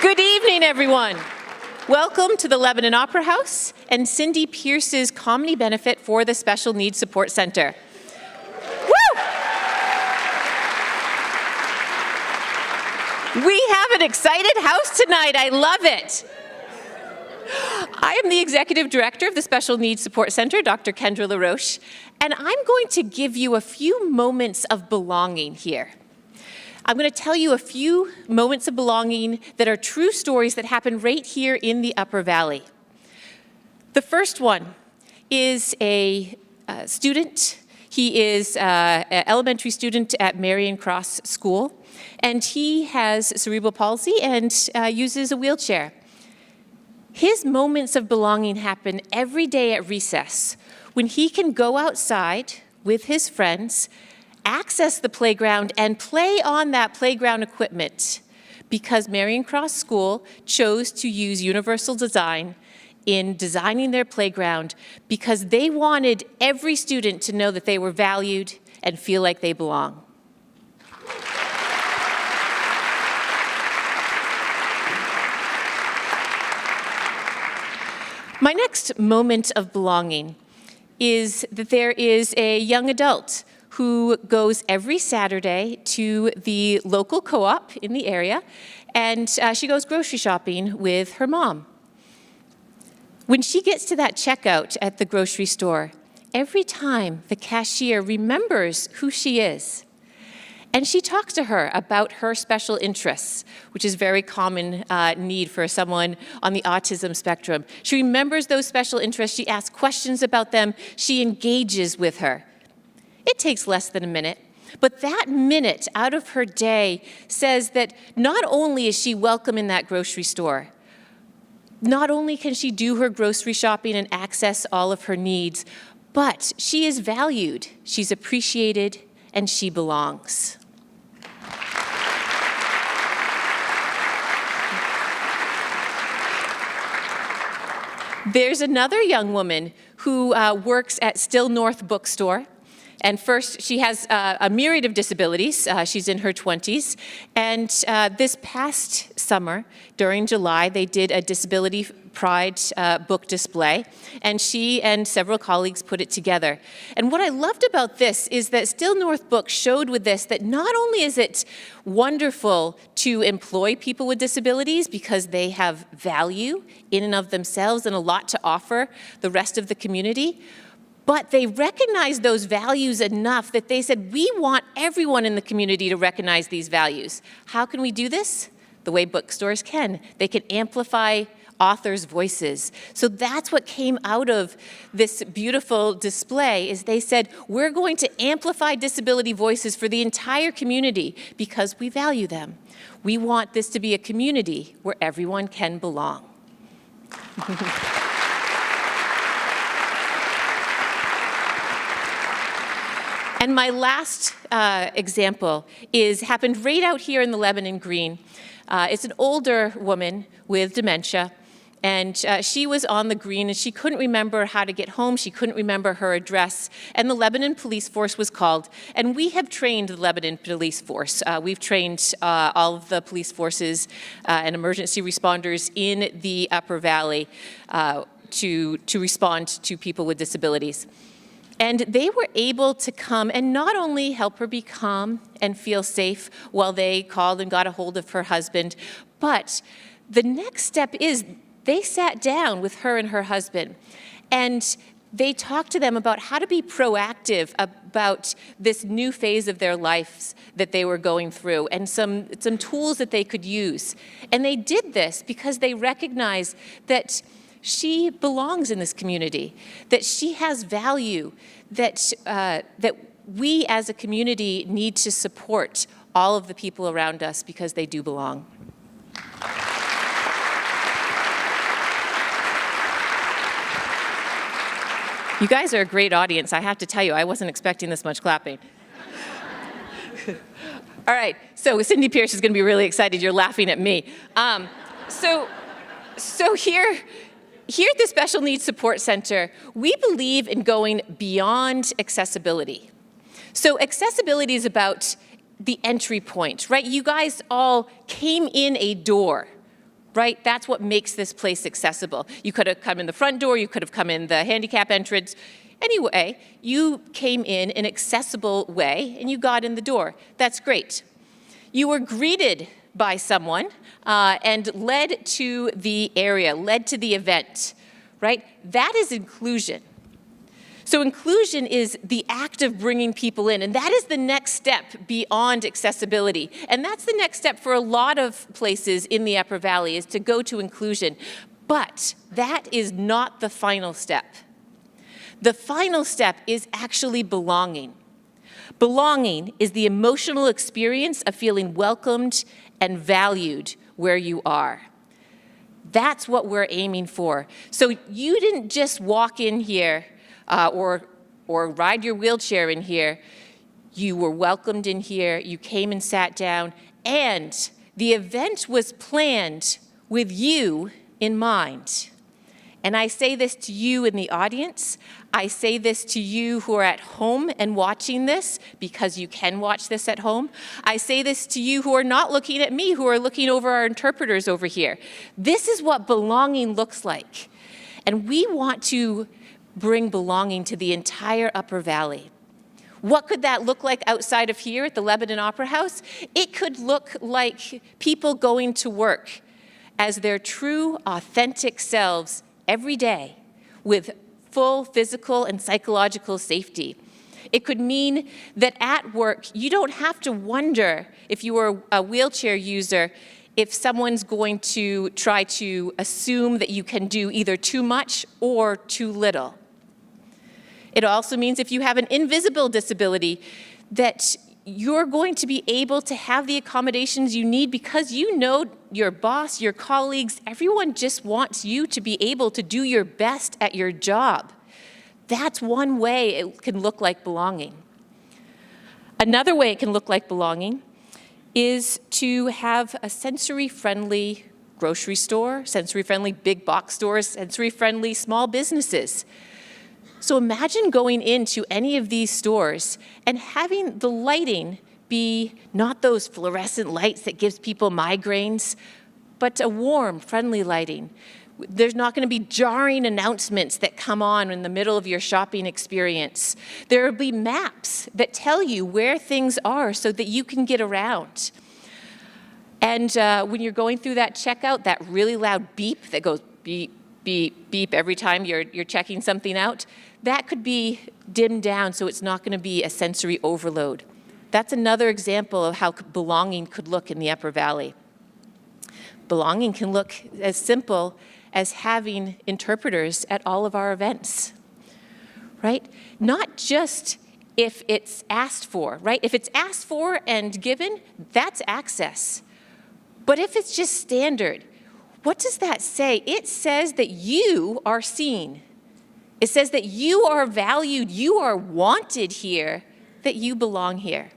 Good evening, everyone. Welcome to the Lebanon Opera House and Cindy Pierce's comedy benefit for the Special Needs Support Center. Woo! We have an excited house tonight. I love it. I am the Executive Director of the Special Needs Support Center, Dr. Kendra LaRoche, and I'm going to give you a few moments of belonging here. I'm going to tell you a few moments of belonging that are true stories that happen right here in the Upper Valley. The first one is a student. He is an elementary student at Marion Cross School, and he has cerebral palsy and uses a wheelchair. His moments of belonging happen every day at recess when he can go outside with his friends, access the playground, and play on that playground equipment because Marion Cross School chose to use universal design in designing their playground because they wanted every student to know that they were valued and feel like they belong. My next moment of belonging is that there is a young adult who goes every Saturday to the local co-op in the area, and she goes grocery shopping with her mom. When she gets to that checkout at the grocery store, every time the cashier remembers who she is, and she talks to her about her special interests, which is very common need for someone on the autism spectrum. She remembers those special interests, she asks questions about them, she engages with her. It takes less than a minute, but that minute out of her day says that not only is she welcome in that grocery store, not only can she do her grocery shopping and access all of her needs, but she is valued, she's appreciated, and she belongs. There's another young woman who works at Still North Bookstore. And first, she has a myriad of disabilities. She's in her 20s. And this past summer, during July, they did a Disability Pride book display. And she and several colleagues put it together. And what I loved about this is that Still North Books showed with this that not only is it wonderful to employ people with disabilities because they have value in and of themselves and a lot to offer the rest of the community, but they recognized those values enough that they said, we want everyone in the community to recognize these values. How can we do this? The way bookstores can. They can amplify authors' voices. So that's what came out of this beautiful display is they said, we're going to amplify disability voices for the entire community because we value them. We want this to be a community where everyone can belong. And my last example happened right out here in the Lebanon Green. It's an older woman with dementia, and she was on the green and she couldn't remember how to get home, she couldn't remember her address, and the Lebanon Police Force was called. And we have trained the Lebanon Police Force. We've trained all of the police forces and emergency responders in the Upper Valley to respond to people with disabilities. And they were able to come and not only help her be calm and feel safe while they called and got a hold of her husband, but the next step is they sat down with her and her husband and they talked to them about how to be proactive about this new phase of their lives that they were going through and some tools that they could use. And they did this because they recognized that she belongs in this community, that she has value, that we as a community need to support all of the people around us because they do belong. You guys are a great audience. I have to tell you, I wasn't expecting this much clapping. All right, so Cindy Pierce is going to be really excited. You're laughing at me. So here at the Special Needs Support Center, we believe in going beyond accessibility. So accessibility is about the entry point, right? You guys all came in a door right? That's what makes this place accessible. You could have come in the front door, you could have come in the handicap entrance. Anyway, you came in an accessible way and you got in the door. That's great. You were greeted by someone and led to the area, led to the event, right? That is inclusion. So inclusion is the act of bringing people in, and that is the next step beyond accessibility. And that's the next step for a lot of places in the Upper Valley, is to go to inclusion. But that is not the final step. The final step is actually belonging. Belonging is the emotional experience of feeling welcomed and valued where you are. That's what we're aiming for. So you didn't just walk in here or ride your wheelchair in here. You were welcomed in here, you came and sat down, and the event was planned with you in mind. And I say this to you in the audience. I say this to you who are at home and watching this, because you can watch this at home. I say this to you who are not looking at me, who are looking over our interpreters over here. This is what belonging looks like. And we want to bring belonging to the entire Upper Valley. What could that look like outside of here at the Lebanon Opera House? It could look like people going to work as their true, authentic selves every day with full physical and psychological safety. It could mean that at work, you don't have to wonder, if you are a wheelchair user, if someone's going to try to assume that you can do either too much or too little. It also means if you have an invisible disability, that you're going to be able to have the accommodations you need because you know your boss, your colleagues, everyone just wants you to be able to do your best at your job. That's one way it can look like belonging. Another way it can look like belonging is to have a sensory-friendly grocery store, sensory-friendly big box stores, sensory-friendly small businesses. So imagine going into any of these stores and having the lighting be not those fluorescent lights that gives people migraines, but a warm, friendly lighting. There's not going to be jarring announcements that come on in the middle of your shopping experience. There will be maps that tell you where things are so that you can get around. And when you're going through that checkout, that really loud beep that goes beep, beep, beep every time you're checking something out, that could be dimmed down so it's not going to be a sensory overload. That's another example of how belonging could look in the Upper Valley. Belonging can look as simple as having interpreters at all of our events, right? Not just if it's asked for, right? If it's asked for and given, that's access. But if it's just standard, what does that say? It says that you are seen. It says that you are valued, you are wanted here, that you belong here.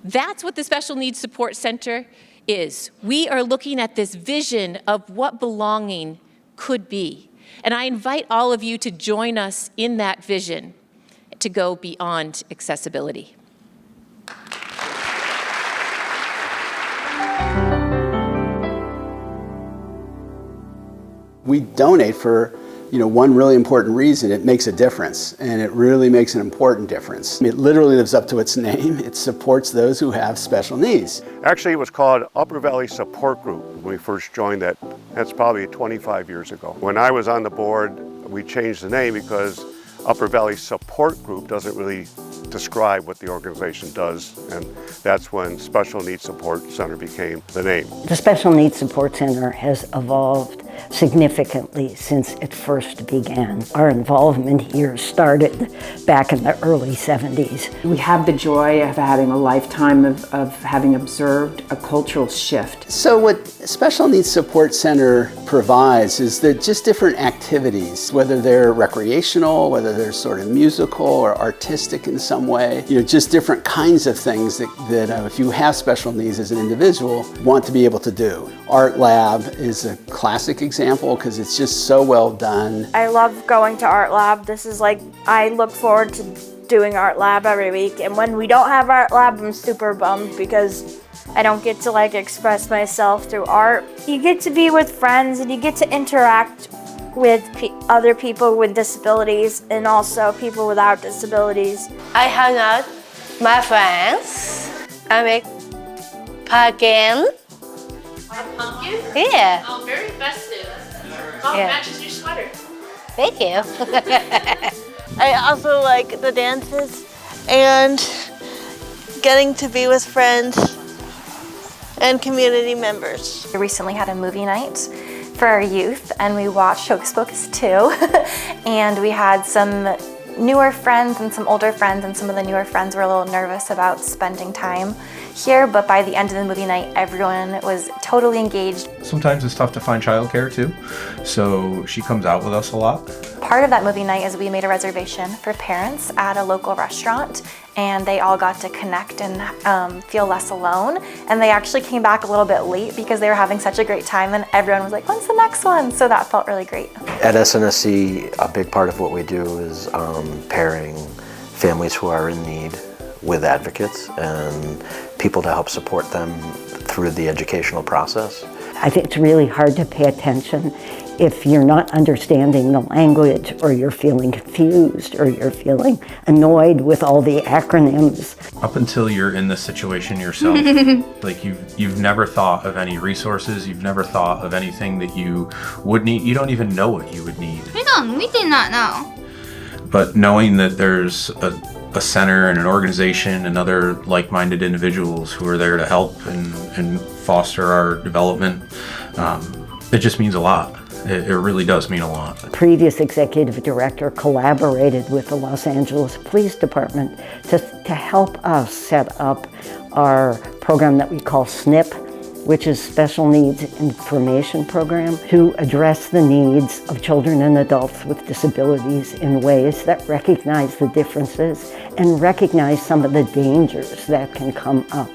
That's what the Special Needs Support Center is. We are looking at this vision of what belonging could be. And I invite all of you to join us in that vision to go beyond accessibility. We donate for one really important reason. It makes a difference, and it really makes an important difference. It literally lives up to its name. It supports those who have special needs. Actually, it was called Upper Valley Support Group when we first joined that. That's probably 25 years ago. When I was on the board, we changed the name because Upper Valley Support Group doesn't really describe what the organization does, and that's when Special Needs Support Center became the name. The Special Needs Support Center has evolved significantly since it first began. Our involvement here started back in the early 70s. We have the joy of having a lifetime of having observed a cultural shift. So what Special Needs Support Center provides is that just different activities, whether they're recreational, whether they're sort of musical or artistic in some way, just different kinds of things that if you have special needs as an individual, want to be able to do. Art Lab is a classic example because it's just so well done. I love going to Art Lab. This is I look forward to doing Art Lab every week, and when we don't have Art Lab, I'm super bummed because I don't get to like express myself through art. You get to be with friends and you get to interact with other people with disabilities and also people without disabilities. I hang out my friends. I make pumpkin. A pumpkin? Yeah. Oh, very festive. Oh, Yeah. matches your sweater. Thank you. I also like the dances and getting to be with friends and community members. We recently had a movie night for our youth and we watched Hocus Pocus 2 and we had some newer friends and some older friends, and some of the newer friends were a little nervous about spending time here, but by the end of the movie night everyone was totally engaged. Sometimes it's tough to find childcare too, so she comes out with us a lot. Part of that movie night is we made a reservation for parents at a local restaurant, and they all got to connect and feel less alone. And they actually came back a little bit late because they were having such a great time, and everyone was like, when's the next one? So that felt really great. At SNSC, a big part of what we do is pairing families who are in need with advocates and people to help support them through the educational process. I think it's really hard to pay attention if you're not understanding the language, or you're feeling confused, or you're feeling annoyed with all the acronyms. Up until you're in this situation yourself, like you've never thought of any resources, you've never thought of anything that you would need, you don't even know what you would need. We did not know. But knowing that there's a center and an organization and other like-minded individuals who are there to help and foster our development, it just means a lot. It really does mean a lot. The previous executive director collaborated with the Los Angeles Police Department to help us set up our program that we call SNP, which is Special Needs Information Program, to address the needs of children and adults with disabilities in ways that recognize the differences and recognize some of the dangers that can come up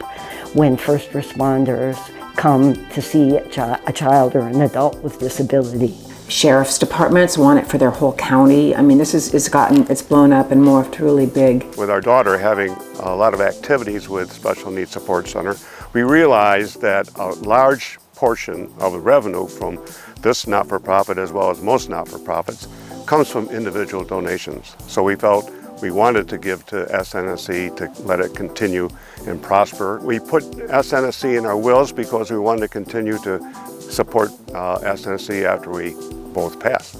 when first responders come to see a child or an adult with disability. Sheriff's departments want it for their whole county. I mean, it's blown up and morphed really big. With our daughter having a lot of activities with Special Needs Support Center, we realized that a large portion of the revenue from this not-for-profit, as well as most not-for-profits, comes from individual donations. So we felt we wanted to give to SNSC to let it continue and prosper. We put SNSC in our wills because we wanted to continue to support SNSC after we both passed.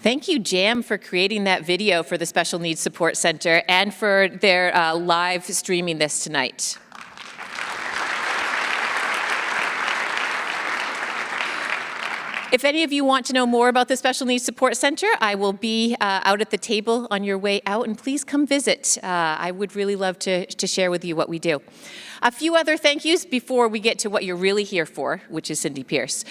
Thank you, Jam, for creating that video for the Special Needs Support Center and for their live streaming this tonight. If any of you want to know more about the Special Needs Support Center, I will be out at the table on your way out, and please come visit. I would really love to share with you what we do. A few other thank yous before we get to what you're really here for, which is Cindy Pierce.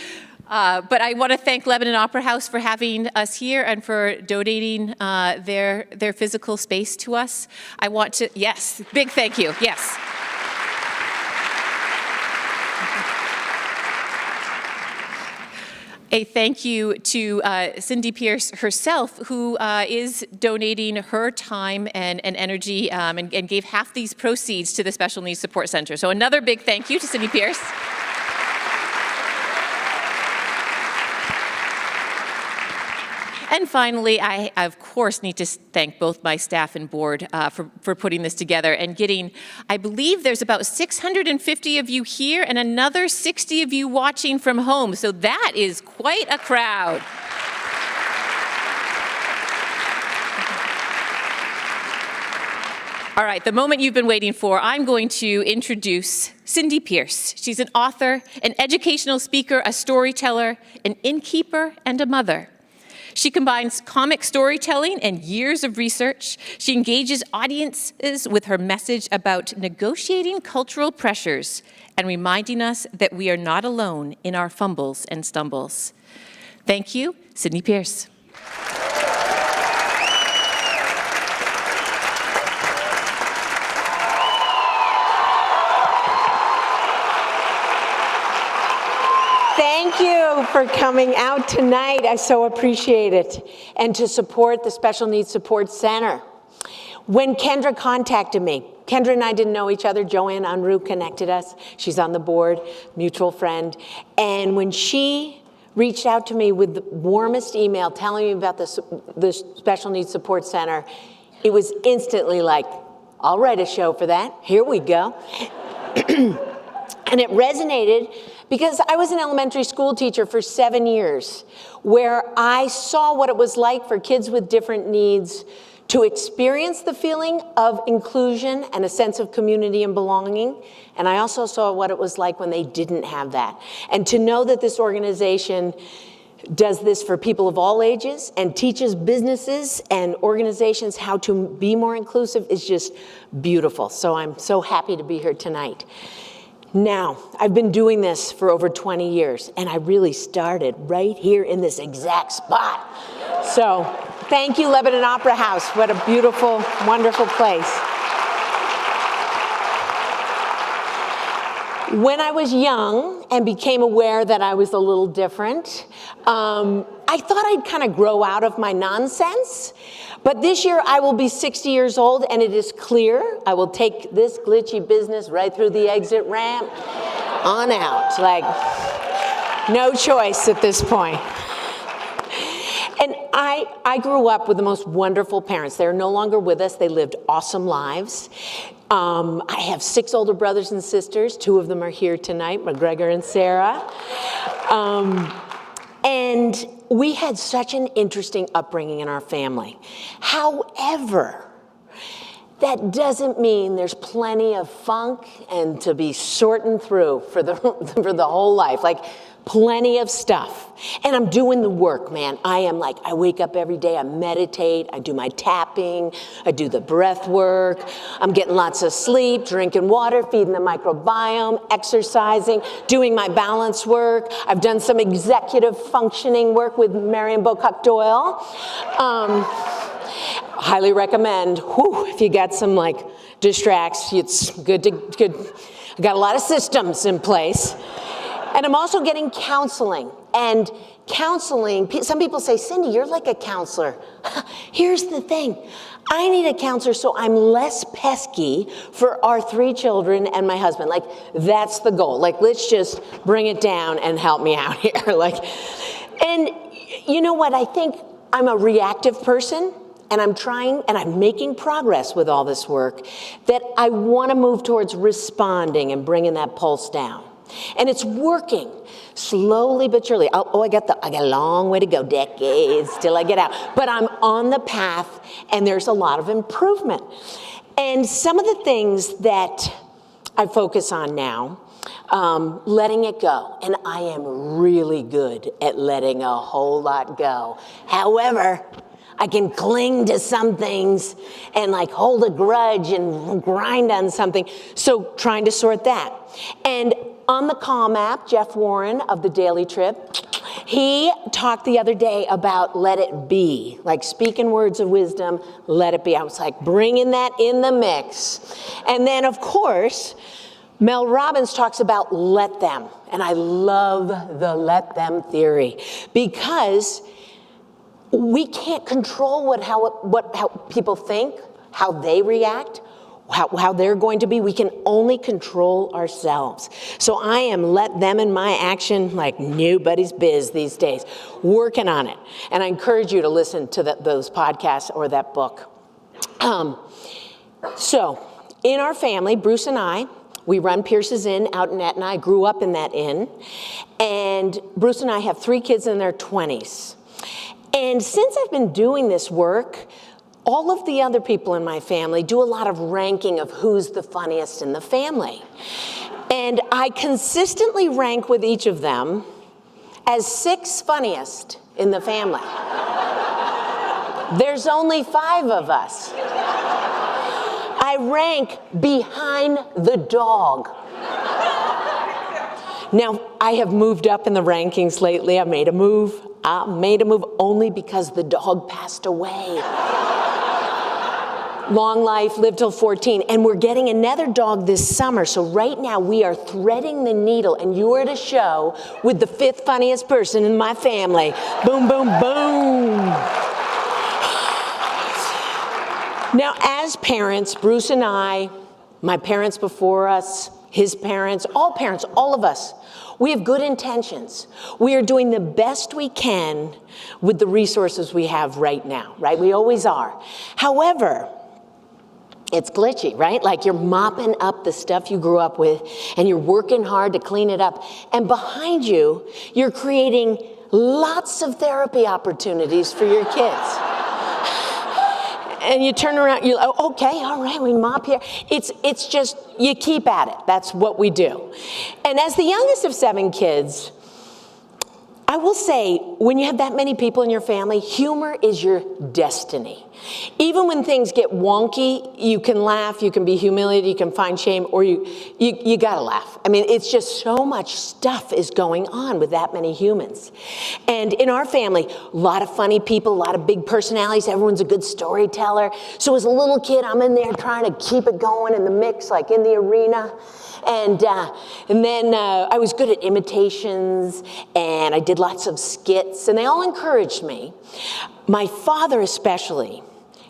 But I want to thank Lebanon Opera House for having us here and for donating their physical space to us. I want to, yes, big thank you, yes. A thank you to Cindy Pierce herself, who is donating her time and energy and gave half these proceeds to the Special Needs Support Center. So another big thank you to Cindy Pierce. And finally, I, of course, need to thank both my staff and board for putting this together and getting, I believe there's about 650 of you here and another 60 of you watching from home. So that is quite a crowd. All right, the moment you've been waiting for, I'm going to introduce Cindy Pierce. She's an author, an educational speaker, a storyteller, an innkeeper, and a mother. She combines comic storytelling and years of research. She engages audiences with her message about negotiating cultural pressures and reminding us that we are not alone in our fumbles and stumbles. Thank you, Cindy Pierce. Thank you for coming out tonight. I so appreciate it. And to support the Special Needs Support Center. When Kendra contacted me, Kendra and I didn't know each other. Joanne Unruh connected us. She's on the board, mutual friend. And when she reached out to me with the warmest email telling me about the Special Needs Support Center, it was instantly like, I'll write a show for that. Here we go. And it resonated because I was an elementary school teacher for 7 years, where I saw what it was like for kids with different needs to experience the feeling of inclusion and a sense of community and belonging. And I also saw what it was like when they didn't have that. And to know that this organization does this for people of all ages and teaches businesses and organizations how to be more inclusive is just beautiful. So I'm so happy to be here tonight. Now, I've been doing this for over 20 years, and I really started right here in this exact spot. So thank you, Lebanon Opera House. What a beautiful, wonderful place. When I was young and became aware that I was a little different, I thought I'd kind of grow out of my nonsense. But this year I will be 60 years old, and it is clear I will take this glitchy business right through the exit ramp on out. Like, no choice at this point. And I grew up with the most wonderful parents. They're no longer with us. They lived awesome lives. I have 6 older brothers and sisters. 2 of them are here tonight, McGregor and Sarah. And we had such an interesting upbringing in our family. However, that doesn't mean there's plenty of funk and to be sorting through for the whole life. Like, plenty of stuff. And I'm doing the work, man. I wake up every day, I meditate, I do my tapping, I do the breath work, I'm getting lots of sleep, drinking water, feeding the microbiome, exercising, doing my balance work. I've done some executive functioning work with Marion Bocock Doyle. Highly recommend. Whew, if you got some distracts, it's good. I got a lot of systems in place. And I'm also getting counseling. And counseling, some people say, Cindy, you're like a counselor. Here's the thing. I need a counselor so I'm less pesky for our 3 children and my husband. That's the goal. Let's just bring it down and help me out here. And you know what? I think I'm a reactive person. And I'm trying, and I'm making progress with all this work, that I want to move towards responding and bringing that pulse down. And it's working slowly but surely. I got a long way to go, decades till I get out. But I'm on the path, and there's a lot of improvement. And some of the things that I focus on now, letting it go. And I am really good at letting a whole lot go. However, I can cling to some things and hold a grudge and grind on something. So trying to sort that. And on the Calm app, Jeff Warren of the Daily Trip, he talked the other day about let it be, speaking words of wisdom, let it be. I was bringing that in the mix. And then, of course, Mel Robbins talks about let them. And I love the let them theory because we can't control how people think, how they react, how they're going to be. We can only control ourselves. So I am let them in my action like nobody's biz these days, working on it. And I encourage you to listen to those podcasts or that book. So in our family, Bruce and I, we run Pierce's Inn out in Etna. I grew up in that inn. And Bruce and I have 3 kids in their 20s. And since I've been doing this work, all of the other people in my family do a lot of ranking of who's the funniest in the family. And I consistently rank with each of them as 6th funniest in the family. There's only 5 of us. I rank behind the dog. Now, I have moved up in the rankings lately. I made a move only because the dog passed away. long life, live till 14. And we're getting another dog this summer. So right now we are threading the needle, and you are at a show with the 5th funniest person in my family. Boom, boom, boom. Now, as parents, Bruce and I, my parents before us, his parents, all of us, we have good intentions. We are doing the best we can with the resources we have right now, right? We always are. However, it's glitchy, right? Like you're mopping up the stuff you grew up with and you're working hard to clean it up. And behind you, you're creating lots of therapy opportunities for your kids. And you turn around, you're like, oh, okay, all right, we mop here. It's just, you keep at it. That's what we do. And as the youngest of 7 kids, I will say, when you have that many people in your family, humor is your destiny. Even when things get wonky, you can laugh, you can be humiliated, you can find shame, or you gotta laugh. I mean, it's just so much stuff is going on with that many humans. And in our family, a lot of funny people, a lot of big personalities, everyone's a good storyteller. So as a little kid, I'm in there trying to keep it going in the mix, like in the arena. And then I was good at imitations, and I did lots of skits, and they all encouraged me. My father especially,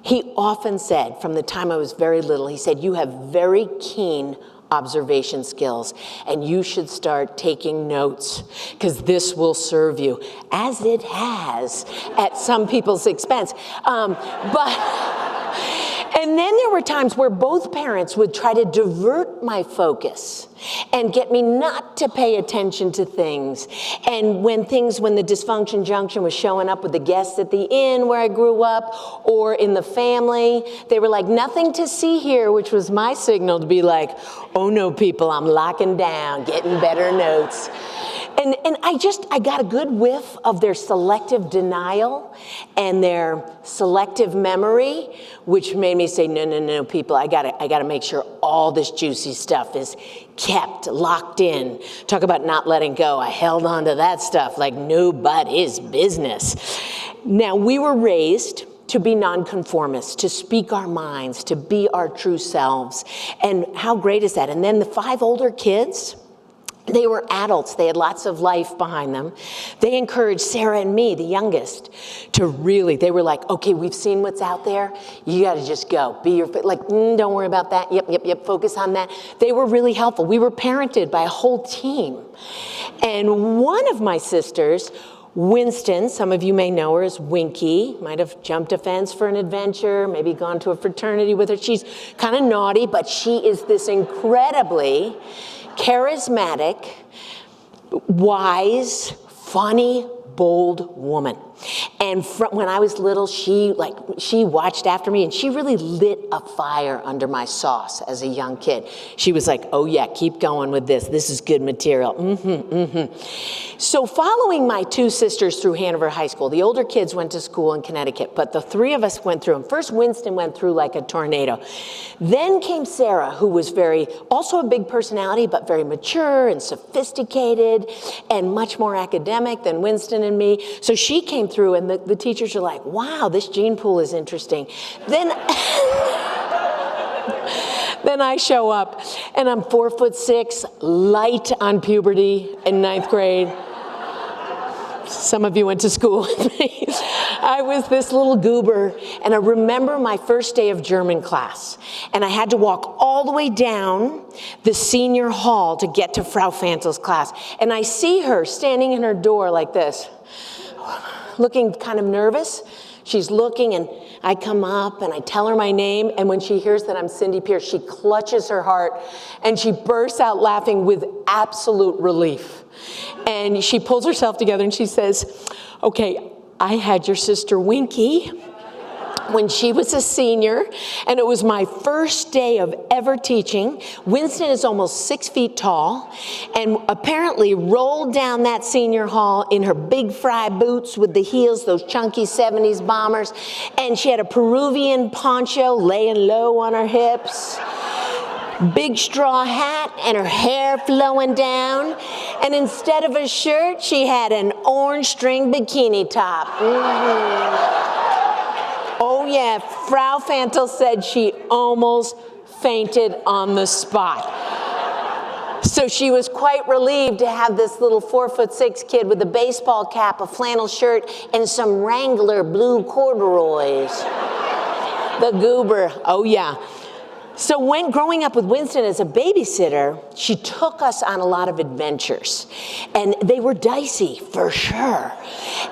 he often said, from the time I was very little, he said, you have very keen observation skills, and you should start taking notes, because this will serve you, as it has at some people's expense. And then there were times where both parents would try to divert my focus and get me not to pay attention to things. And when the dysfunction junction was showing up with the guests at the inn where I grew up, or in the family, they were like, nothing to see here, which was my signal to be like, oh no, people, I'm locking down, getting better notes. And I got a good whiff of their selective denial and their selective memory, which made me say, no, people, I gotta make sure all this juicy stuff is kept, locked in. Talk about not letting go. I held on to that stuff like nobody's business. Now, we were raised to be nonconformists, to speak our minds, to be our true selves. And how great is that? And then the 5 older kids, they were adults. They had lots of life behind them. They encouraged Sarah and me, the youngest, to really, they were like, okay, we've seen what's out there. You got to just go. Be your, like, don't worry about that. Yep, focus on that. They were really helpful. We were parented by a whole team. And one of my sisters, Winston, some of you may know her as Winky, might have jumped a fence for an adventure, maybe gone to a fraternity with her. She's kind of naughty, but she is this incredibly charismatic, wise, funny, bold woman. And when I was little, she watched after me, and she really lit a fire under my sauce as a young kid. She was like, oh yeah, keep going with this. This is good material. So following my 2 sisters through Hanover High School, the older kids went to school in Connecticut, but the 3 of us went through them. First, Winston went through like a tornado. Then came Sarah, who was also a big personality, but very mature and sophisticated and much more academic than Winston and me. So she came through, and the teachers are like, wow, this gene pool is interesting. Then I show up, and I'm 4'6", light on puberty in 9th grade. Some of you went to school with me. I was this little goober, and I remember my first day of German class, and I had to walk all the way down the senior hall to get to Frau Fantel's class. And I see her standing in her door like this, looking kind of nervous. She's looking, and I come up and I tell her my name, and when she hears that I'm Cindy Pierce, she clutches her heart and she bursts out laughing with absolute relief. And she pulls herself together and she says, okay, I had your sister Winky when she was a senior, and it was my first day of ever teaching. Winston is almost 6 feet tall, and apparently rolled down that senior hall in her big fry boots with the heels, those chunky 70s bombers, and she had a Peruvian poncho laying low on her hips, big straw hat, and her hair flowing down, and instead of a shirt, she had an orange string bikini top. Oh yeah, Frau Fantel said she almost fainted on the spot. So she was quite relieved to have this little 4'6" kid with a baseball cap, a flannel shirt, and some Wrangler blue corduroys. The goober, oh yeah. So when growing up with Winston as a babysitter, she took us on a lot of adventures. And they were dicey, for sure.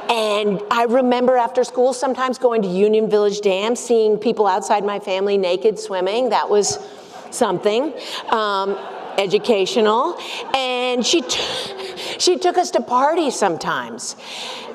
And I remember after school sometimes going to Union Village Dam, seeing people outside my family naked swimming. That was something. Educational. And she took us to parties sometimes.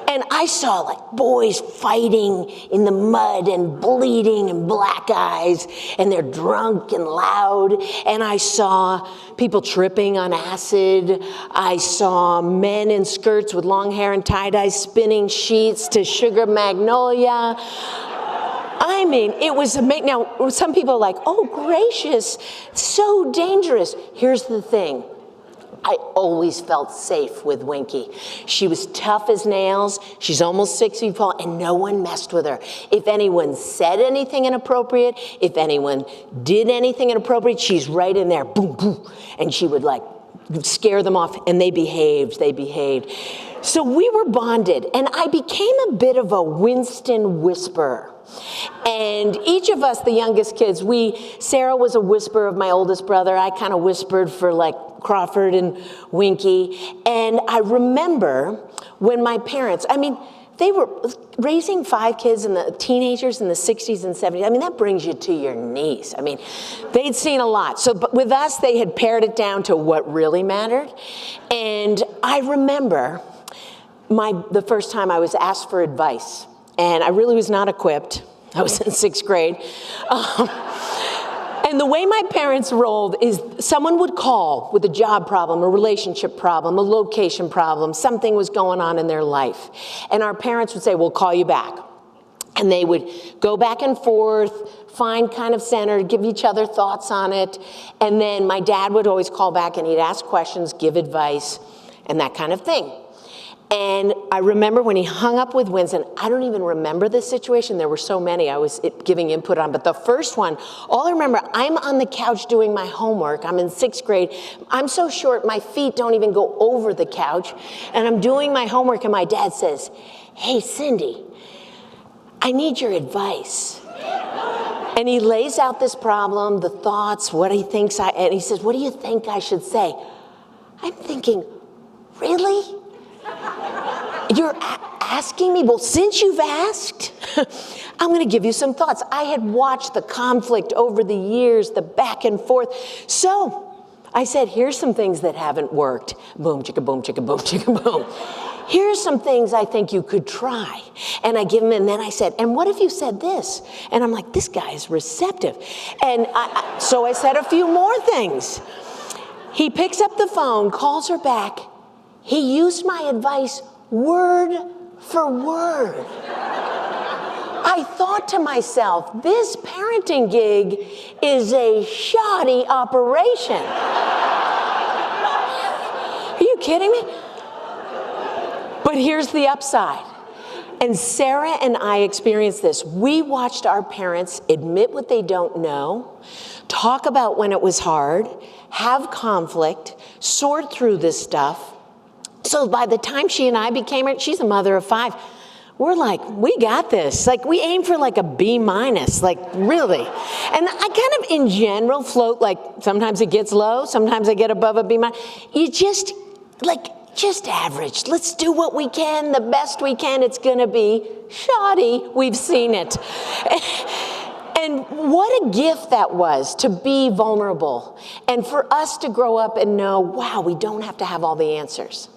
And I saw like boys fighting in the mud and bleeding and black eyes, and they're drunk and loud. And I saw people tripping on acid. I saw men in skirts with long hair and tie-dyes spinning sheets to Sugar Magnolia. I mean, it was amazing. Now, some people are like, oh, gracious, so dangerous. Here's the thing. I always felt safe with Winky. She was tough as nails. She's almost 6 feet tall, and no one messed with her. If anyone said anything inappropriate, if anyone did anything inappropriate, she's right in there, boom, boom. And she would like scare them off, and they behaved. So we were bonded, and I became a bit of a Winston whisperer. And each of us, the youngest kids, Sarah was a whisperer of my oldest brother. I kind of whispered for like Crawford and Winky. And I remember when my parents, I mean, they were raising 5 kids and the teenagers in the 60s and 70s. I mean, that brings you to your knees. I mean, they'd seen a lot. So but with us, they had pared it down to what really mattered. And I remember the first time I was asked for advice. And I really was not equipped. I was in 6th grade. And the way my parents rolled is someone would call with a job problem, a relationship problem, a location problem, something was going on in their life. And our parents would say, we'll call you back. And they would go back and forth, find kind of center, give each other thoughts on it. And then my dad would always call back and he'd ask questions, give advice, and that kind of thing. And I remember when he hung up with Winston, I don't even remember this situation. There were so many I was giving input on. But the first one, all I remember, I'm on the couch doing my homework. I'm in 6th grade. I'm so short, my feet don't even go over the couch. And I'm doing my homework, and my dad says, hey, Cindy, I need your advice. And he lays out this problem, the thoughts, what he thinks, and he says, what do you think I should say? I'm thinking, really? You're asking me? Well, since you've asked, I'm going to give you some thoughts. I had watched the conflict over the years, the back and forth. So I said, here's some things that haven't worked. Boom, chicka, boom, chicka, boom, chicka, boom. Here's some things I think you could try. And I give him, and then I said, and what if you said this? And I'm like, this guy is receptive. And so I said a few more things. He picks up the phone, calls her back. He used my advice word for word. I thought to myself, this parenting gig is a shoddy operation. Are you kidding me? But here's the upside. And Sarah and I experienced this. We watched our parents admit what they don't know, talk about when it was hard, have conflict, sort through this stuff. So by the time she and I became, she's a mother of 5, we're like, we got this. Like, we aim for like a B-, like, really. And I kind of, in general, float, like, sometimes it gets low, sometimes I get above a B-. You just, just average. Let's do what we can, the best we can. It's gonna be shoddy. We've seen it. And what a gift that was to be vulnerable and for us to grow up and know, wow, we don't have to have all the answers.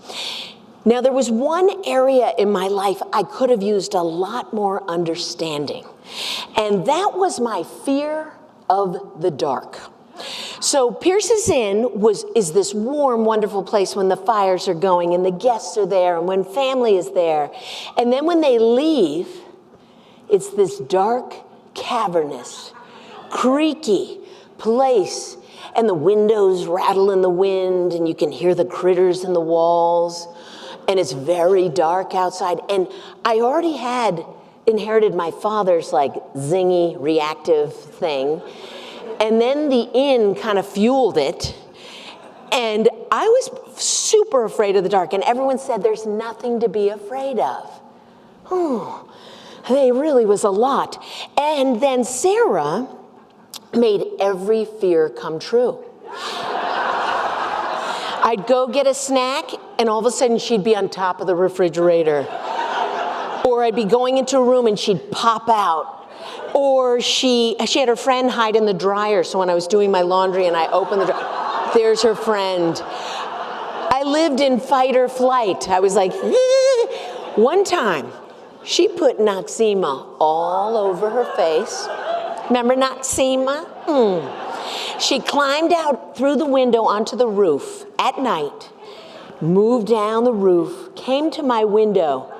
Now, there was one area in my life I could have used a lot more understanding, and that was my fear of the dark. So Pierce's Inn is this warm, wonderful place when the fires are going and the guests are there and when family is there. And then when they leave, it's this dark, cavernous, creaky place, and the windows rattle in the wind, and you can hear the critters in the walls, and it's very dark outside. And I already had inherited my father's like zingy, reactive thing. And then the inn kind of fueled it. And I was super afraid of the dark. And everyone said, there's nothing to be afraid of. Oh, they really was a lot. And then Sarah made every fear come true. I'd go get a snack, and all of a sudden she'd be on top of the refrigerator. Or I'd be going into a room and she'd pop out. Or she had her friend hide in the dryer, so when I was doing my laundry and I opened the dryer, there's her friend. I lived in fight or flight. I was like, One time, she put Noxzema all over her face. Remember Noxzema? She climbed out through the window onto the roof at night, moved down the roof, came to my window.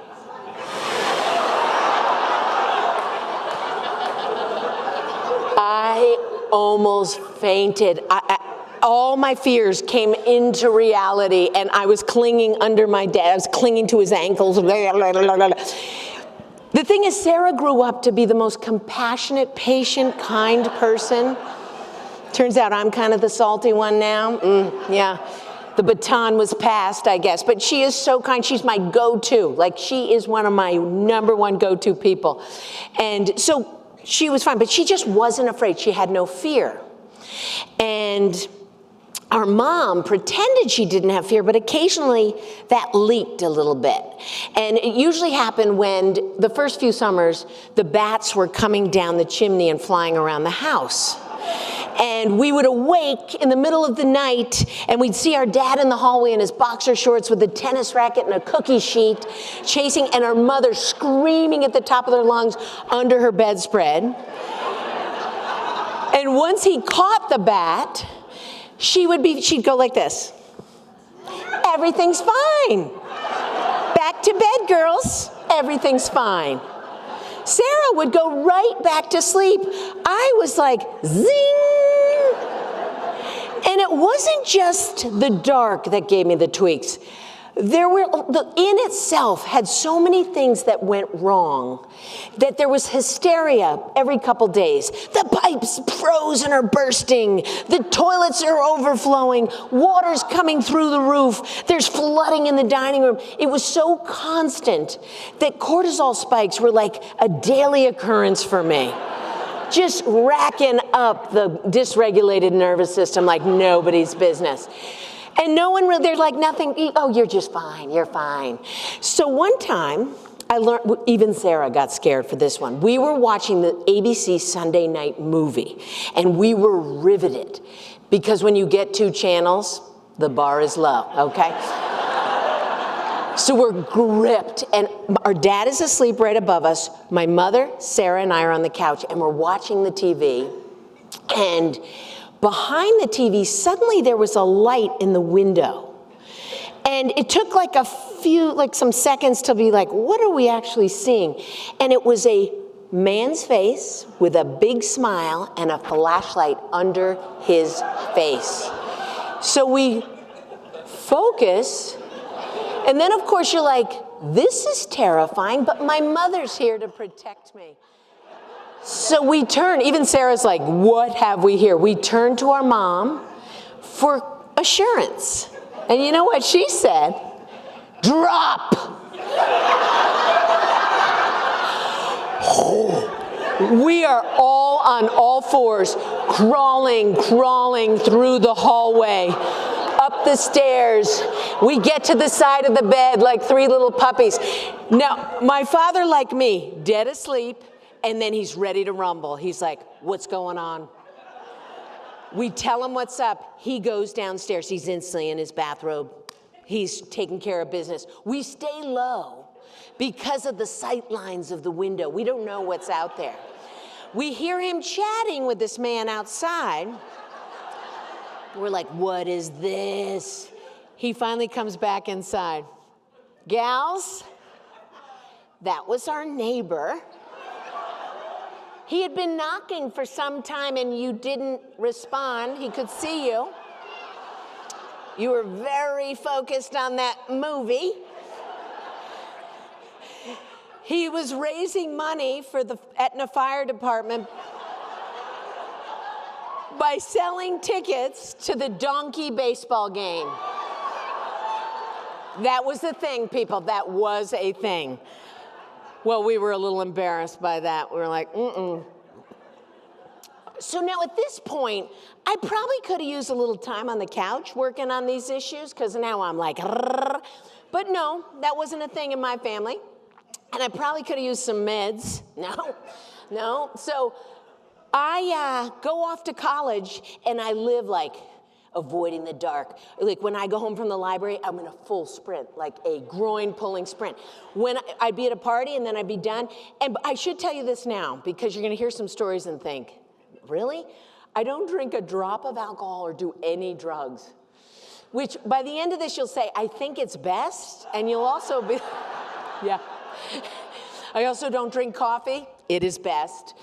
I almost fainted. All my fears came into reality, and I was clinging under my dad. I was clinging to his ankles. The thing is, Sarah grew up to be the most compassionate, patient, kind person. Turns out I'm kind of the salty one now. Yeah, the baton was passed, I guess. But she is so kind. She's my go-to. Like, she is one of my number one go-to people. And so she was fine, but she just wasn't afraid. She had no fear. And our mom pretended she didn't have fear, but occasionally that leaked a little bit. And it usually happened when the first few summers, the bats were coming down the chimney and flying around the house. And we would awake in the middle of the night, and we'd see our dad in the hallway in his boxer shorts with a tennis racket and a cookie sheet, chasing, and our mother screaming at the top of their lungs under her bedspread. And once he caught the bat, she'd go like this. Everything's fine. Back to bed, girls. Everything's fine. Sarah would go right back to sleep. I was like, zing. And it wasn't just the dark that gave me the tweaks. The inn itself had so many things that went wrong that there was hysteria every couple days. The pipes froze and are bursting. The toilets are overflowing. Water's coming through the roof. There's flooding in the dining room. It was so constant that cortisol spikes were like a daily occurrence for me. Just racking up the dysregulated nervous system like nobody's business. And no one really, there's like nothing, oh, you're just fine, you're fine. So one time, I learned, even Sarah got scared for this one. We were watching the ABC Sunday night movie, and we were riveted, because when you get two channels, the bar is low, okay? So we're gripped, and our dad is asleep right above us. My mother, Sarah, and I are on the couch, and we're watching the TV, and behind the TV, suddenly there was a light in the window. And it took like some seconds to be like, what are we actually seeing? And it was a man's face with a big smile and a flashlight under his face. So we focus, and then of course you're like, this is terrifying, but my mother's here to protect me. So we turn, even Sarah's like, what have we here? We turn to our mom for assurance. And you know what she said? Drop. We are all on all fours, crawling through the hallway, up the stairs. We get to the side of the bed like three little puppies. Now, my father, like me, dead asleep, and then he's ready to rumble. He's like, what's going on? We tell him what's up. He goes downstairs. He's instantly in his bathrobe. He's taking care of business. We stay low because of the sight lines of the window. We don't know what's out there. We hear him chatting with this man outside. We're like, what is this? He finally comes back inside. Gals, that was our neighbor. He had been knocking for some time and you didn't respond. He could see you. You were very focused on that movie. He was raising money for the Etna Fire Department by selling tickets to the donkey baseball game. That was the thing, people. That was a thing. Well, we were a little embarrassed by that. We were like, So now at this point, I probably could have used a little time on the couch working on these issues, because now I'm like, but no, that wasn't a thing in my family. And I probably could have used some meds. No. So I go off to college, and I live like avoiding the dark. Like when I go home from the library, I'm in a full sprint, like a groin-pulling sprint. When I'd be at a party, and then I'd be done. And I should tell you this now, because you're going to hear some stories and think, really? I don't drink a drop of alcohol or do any drugs. Which, by the end of this, you'll say, I think it's best. And you'll also be, yeah. I also don't drink coffee. It is best.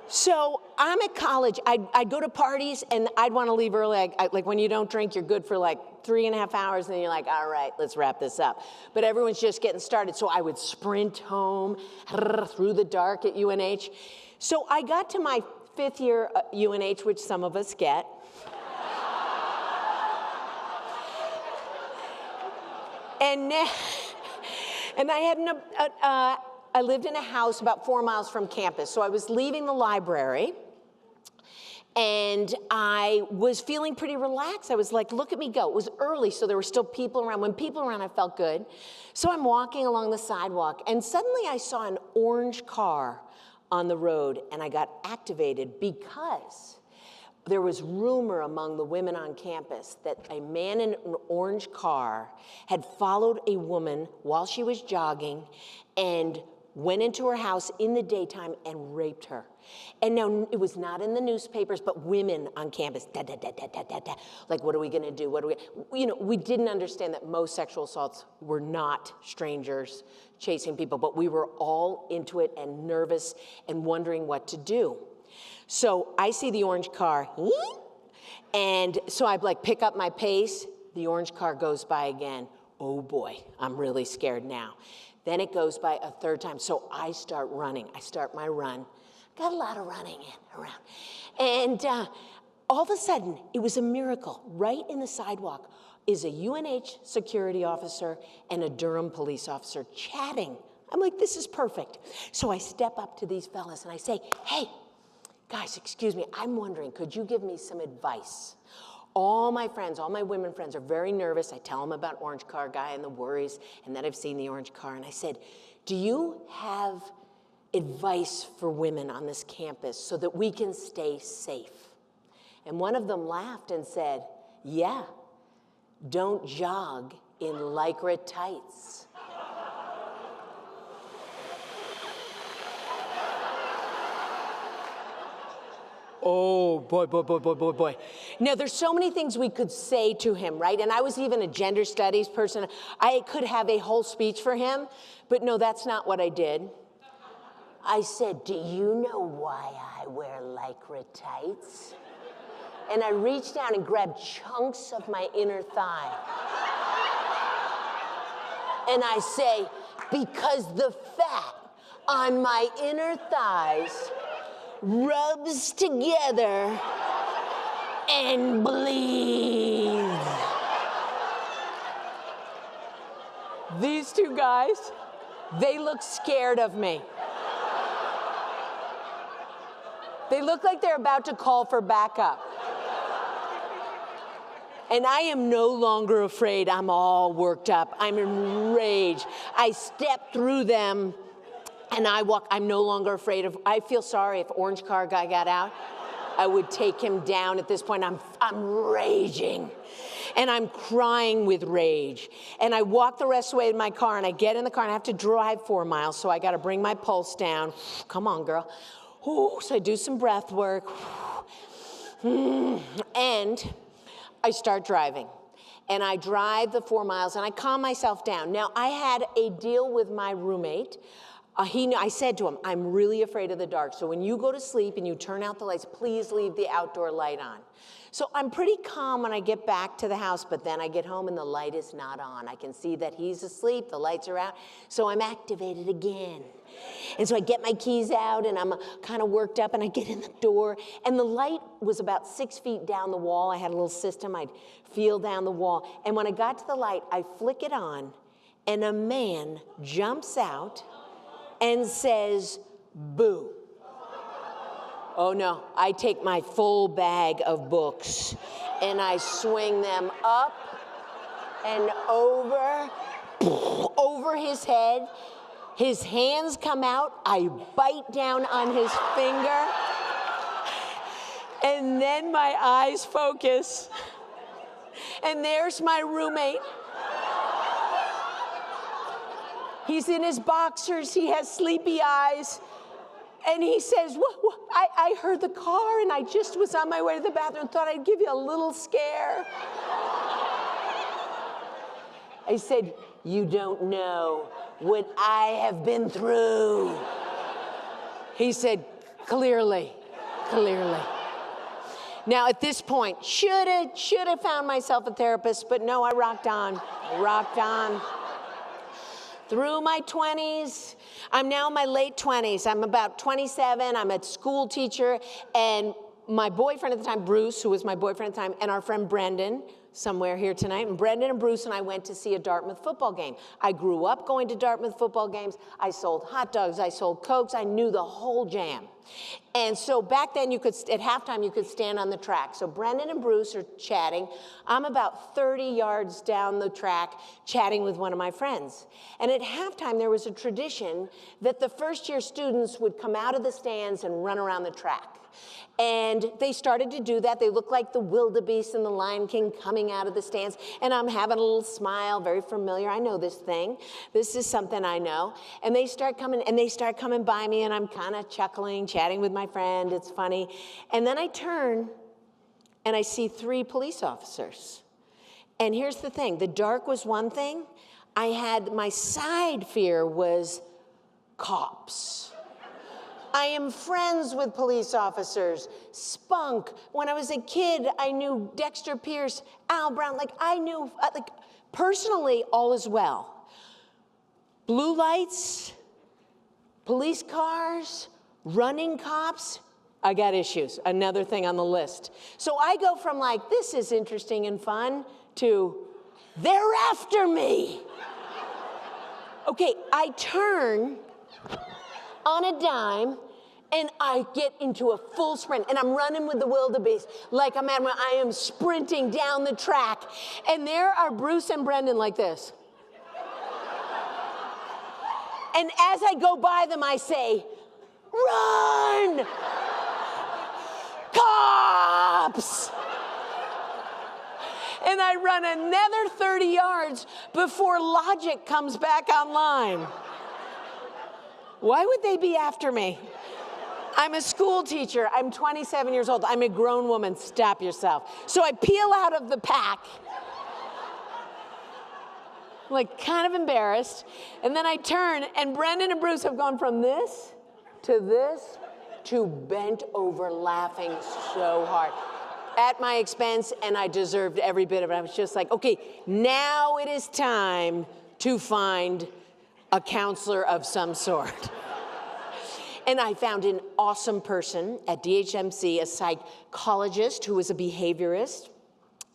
So I'm at college. I'd go to parties, and I'd want to leave early. Like when you don't drink, you're good for like 3.5 hours, and then you're like, all right, let's wrap this up. But everyone's just getting started. So I would sprint home through the dark at UNH. So I got to my 5th year UNH, which some of us get. And I had I lived in a house about 4 miles from campus. So I was leaving the library, and I was feeling pretty relaxed. I was like, look at me go. It was early, so there were still people around. When people were around, I felt good. So I'm walking along the sidewalk, and suddenly I saw an orange car on the road, and I got activated because there was rumor among the women on campus that a man in an orange car had followed a woman while she was jogging and went into her house in the daytime and raped her. And now it was not in the newspapers, but women on campus, like, what are we gonna do? We didn't understand that most sexual assaults were not strangers chasing people, but we were all into it and nervous and wondering what to do. So I see the orange car, and so I pick up my pace. The orange car goes by again. Oh boy, I'm really scared now. Then it goes by a third time, so I start running. I start my run. Got a lot of running around. And all of a sudden, it was a miracle. Right in the sidewalk is a UNH security officer and a Durham police officer chatting. I'm like, this is perfect. So I step up to these fellas and I say, hey, guys, excuse me, I'm wondering, could you give me some advice? All my friends, all my women friends are very nervous. I tell them about Orange Car Guy and the worries, and that I've seen the orange car. And I said, do you have advice for women on this campus so that we can stay safe? And one of them laughed and said, yeah, don't jog in Lycra tights. Oh, boy. Now, there's so many things we could say to him, right? And I was even a gender studies person. I could have a whole speech for him, but no, that's not what I did. I said, do you know why I wear Lycra tights? And I reached down and grabbed chunks of my inner thigh. And I say, because the fat on my inner thighs rubs together and bleeds. These two guys, they look scared of me. They look like they're about to call for backup. And I am no longer afraid. I'm all worked up. I'm enraged. I step through them and I walk. I'm no longer afraid of. I feel sorry if Orange Car Guy got out. I would take him down. At this point, I'm raging. And I'm crying with rage. And I walk the rest of the way to my car, and I get in the car, and I have to drive 4 miles, so I got to bring my pulse down. Come on, girl. Ooh, so I do some breath work. And I start driving. And I drive the 4 miles, and I calm myself down. Now, I had a deal with my roommate. I said to him, I'm really afraid of the dark. So when you go to sleep and you turn out the lights, please leave the outdoor light on. So I'm pretty calm when I get back to the house, but then I get home and the light is not on. I can see that he's asleep, the lights are out, so I'm activated again. And so I get my keys out and I'm kind of worked up and I get in the door and the light was about 6 feet down the wall. I had a little system, I'd feel down the wall. And when I got to the light, I flick it on and a man jumps out and says, boo. Oh no, I take my full bag of books and I swing them up and over his head. His hands come out, I bite down on his finger, and then my eyes focus, and there's my roommate. He's in his boxers, he has sleepy eyes. And he says, I heard the car and I just was on my way to the bathroom, thought I'd give you a little scare. I said, you don't know what I have been through. He said, clearly. Now at this point, should have found myself a therapist, but no, I rocked on. Through my 20s, I'm now in my late 20s. I'm about 27, I'm a school teacher, and my boyfriend at the time, Bruce, who was my boyfriend at the time, and our friend Brendan, somewhere here tonight, and Brendan and Bruce and I went to see a Dartmouth football game. I grew up going to Dartmouth football games. I sold hot dogs, I sold Cokes, I knew the whole jam. And so back then, at halftime, you could stand on the track. So Brendan and Bruce are chatting. I'm about 30 yards down the track chatting with one of my friends. And at halftime, there was a tradition that the first-year students would come out of the stands and run around the track. And they started to do that. They looked like the wildebeest and the Lion King coming out of the stands. And I'm having a little smile, very familiar. I know this thing. This is something I know. And they start coming by me, and I'm kind of chuckling, chatting with my friend. It's funny. And then I turn, and I see 3 police officers. And here's the thing. The dark was one thing. My side fear was cops. I am friends with police officers, Spunk. When I was a kid, I knew Dexter Pierce, Al Brown. I knew, personally, all is well. Blue lights, police cars, running cops, I got issues. Another thing on the list. So I go from this is interesting and fun to, they're after me. Okay, I turn on a dime, and I get into a full sprint, and I'm running with the wildebeest I am sprinting down the track, and there are Bruce and Brendan like this. And as I go by them, I say, run! Cops! And I run another 30 yards before logic comes back online. Why would they be after me? I'm a school teacher. I'm 27 years old. I'm a grown woman. Stop yourself. So I peel out of the pack, kind of embarrassed. And then I turn, and Brendan and Bruce have gone from this to bent over laughing so hard at my expense, and I deserved every bit of it. I was just okay, now it is time to find a counselor of some sort. And I found an awesome person at DHMC, a psychologist who was a behaviorist.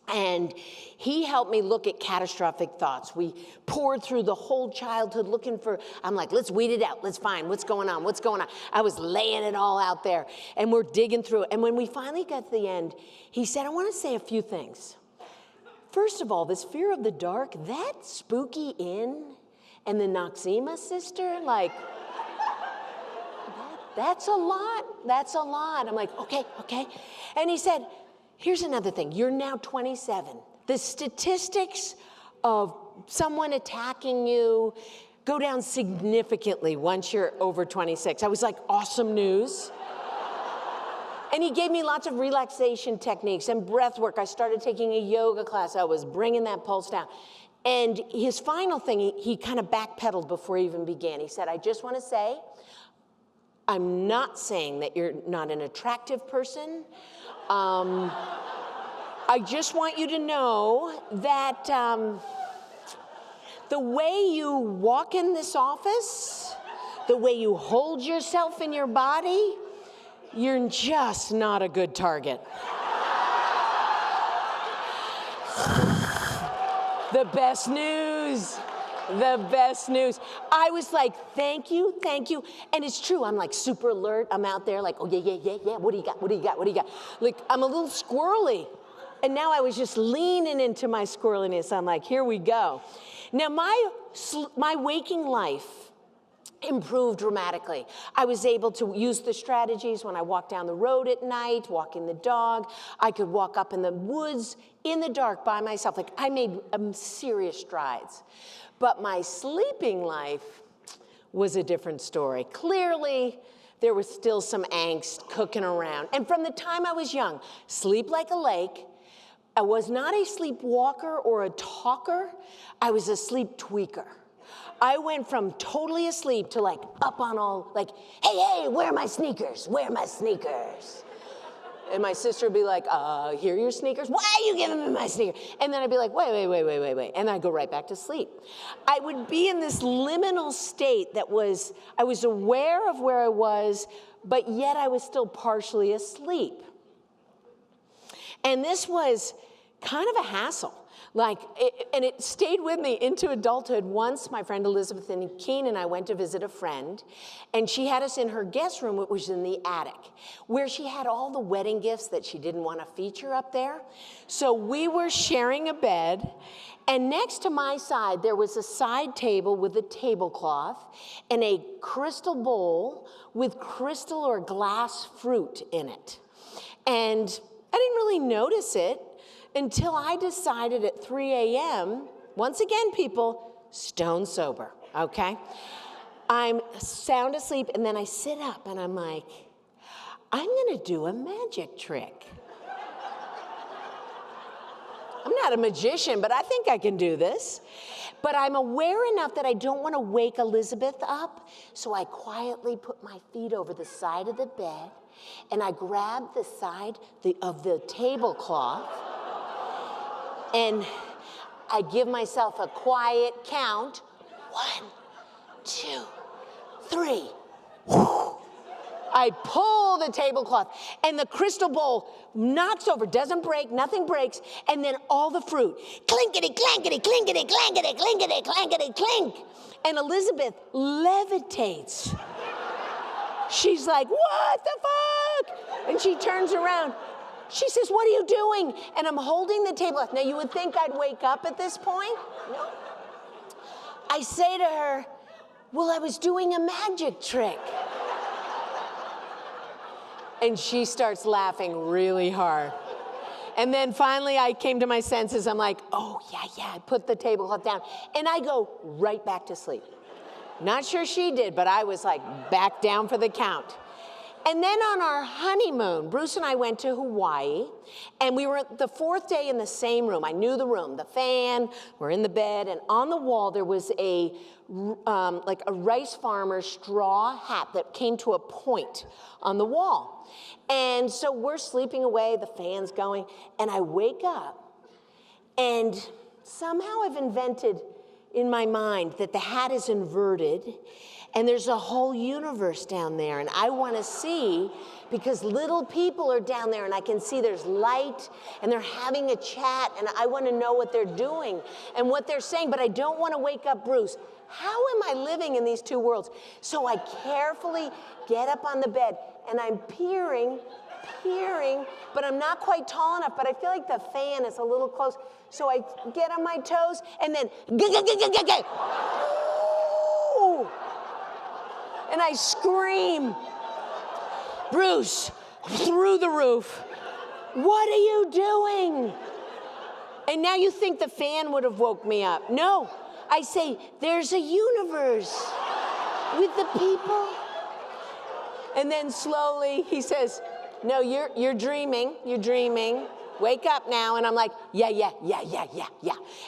And he helped me look at catastrophic thoughts. We poured through the whole childhood looking for, I'm let's weed it out. Let's find what's going on. I was laying it all out there. And we're digging through it. And when we finally got to the end, he said, I want to say a few things. First of all, this fear of the dark, that spooky inn and the Noxema sister, that's a lot. I'm okay. And he said, here's another thing. You're now 27. The statistics of someone attacking you go down significantly once you're over 26. I was awesome news. And he gave me lots of relaxation techniques and breath work. I started taking a yoga class. I was bringing that pulse down. And his final thing, he kind of backpedaled before he even began. He said, I just want to say, I'm not saying that you're not an attractive person. I just want you to know that the way you walk in this office, the way you hold yourself in your body, you're just not a good target. The best news. The best news. I was like, thank you, thank you. And it's true, I'm like super alert. I'm out there like, oh yeah. What do you got? What do you got? What do you got? Like, I'm a little squirrely. And now I was just leaning into my squirreliness. I'm like, here we go. Now my waking life improved dramatically. I was able to use the strategies when I walked down the road at night, walking the dog. I could walk up in the woods in the dark by myself. Like, I made serious strides. But my sleeping life was a different story. Clearly, there was still some angst cooking around. And from the time I was young, sleep like a lake. I was not a sleepwalker or a talker. I was a sleep tweaker. I went from totally asleep to like up on all, like, hey, where are my sneakers? Where are my sneakers? And my sister would be like, here are your sneakers. Why are you giving me my sneakers? And then I'd be like, wait. And I'd go right back to sleep. I would be in this liminal state that I was aware of where I was, but yet I was still partially asleep. And this was kind of a hassle. And it stayed with me into adulthood. Once my friend Elizabeth and Keen and I went to visit a friend, and she had us in her guest room, which was in the attic, where she had all the wedding gifts that she didn't want to feature up there. So we were sharing a bed, and next to my side, there was a side table with a tablecloth and a crystal bowl with crystal or glass fruit in it. And I didn't really notice it until I decided at 3 a.m., once again, people, stone sober, okay? I'm sound asleep, and then I sit up, and I'm like, I'm gonna do a magic trick. I'm not a magician, but I think I can do this. But I'm aware enough that I don't want to wake Elizabeth up, so I quietly put my feet over the side of the bed, and I grab the side of the tablecloth, and I give myself a quiet count. 1, 2, 3. I pull the tablecloth, and the crystal bowl knocks over, doesn't break, nothing breaks, and then all the fruit, clinkety, clankety, clinkety, clankety, clinkety, clankety, clink. And Elizabeth levitates. She's like, what the fuck? And she turns around. She says, what are you doing? And I'm holding the tablecloth. Now, you would think I'd wake up at this point. No. I say to her, well, I was doing a magic trick. And she starts laughing really hard. And then finally I came to my senses. I'm like, oh, yeah. I put the tablecloth down. And I go right back to sleep. Not sure she did, but I was like back down for the count. And then on our honeymoon, Bruce and I went to Hawaii, and we were the 4th day in the same room. I knew the room, the fan, we're in the bed, and on the wall there was like a rice farmer straw hat that came to a point on the wall. And so we're sleeping away, the fan's going, and I wake up, and somehow I've invented in my mind that the hat is inverted, and there's a whole universe down there, and I want to see, because little people are down there, and I can see there's light, and they're having a chat, and I want to know what they're doing and what they're saying, but I don't want to wake up Bruce. How am I living in these two worlds? So I carefully get up on the bed, and I'm peering, but I'm not quite tall enough, but I feel like the fan is a little close, so I get on my toes, and then, ooh! And I scream, Bruce, through the roof, what are you doing? And now you think the fan would have woke me up. No, I say, there's a universe with the people. And then slowly he says, no, you're dreaming. wake up now. And I'm like, yeah.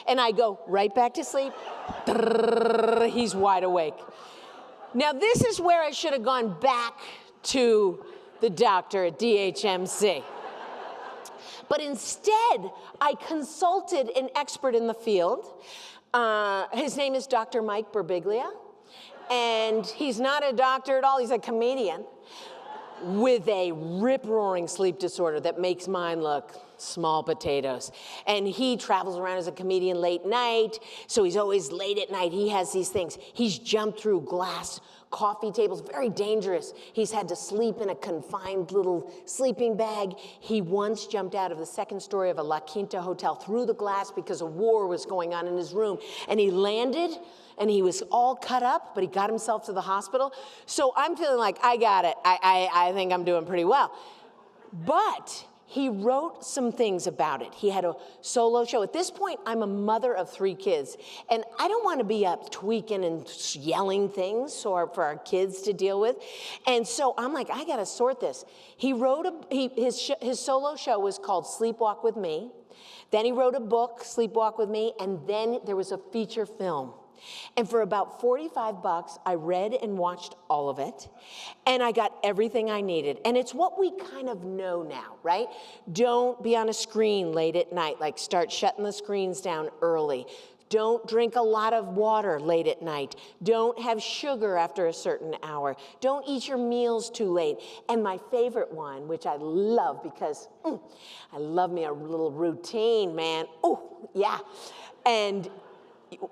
And I go right back to sleep. He's wide awake. Now this is where I should have gone back to the doctor at DHMC. But instead, I consulted an expert in the field. His name is Dr. Mike Birbiglia. And he's not a doctor at all, he's a comedian with a rip-roaring sleep disorder that makes mine look small potatoes. And he travels around as a comedian late night, so he's always late at night. He has these things. He's jumped through glass coffee tables, very dangerous. He's had to sleep in a confined little sleeping bag. He once jumped out of the second story of a La Quinta hotel through the glass because a war was going on in his room. And he landed, and he was all cut up, but he got himself to the hospital. So I'm feeling like, I got it. I think I'm doing pretty well. But he wrote some things about it. He had a solo show. At this point, I'm a mother of 3 kids, and I don't want to be up tweaking and yelling things for our kids to deal with. And so I'm like, I got to sort this. He wrote his solo show was called Sleepwalk with Me. Then he wrote a book, Sleepwalk with Me, and then there was a feature film. And for about $45, I read and watched all of it, and I got everything I needed. And it's what we kind of know now, right? Don't be on a screen late at night, like start shutting the screens down early. Don't drink a lot of water late at night. Don't have sugar after a certain hour. Don't eat your meals too late. And my favorite one, which I love because I love me a little routine, man. Oh, yeah. And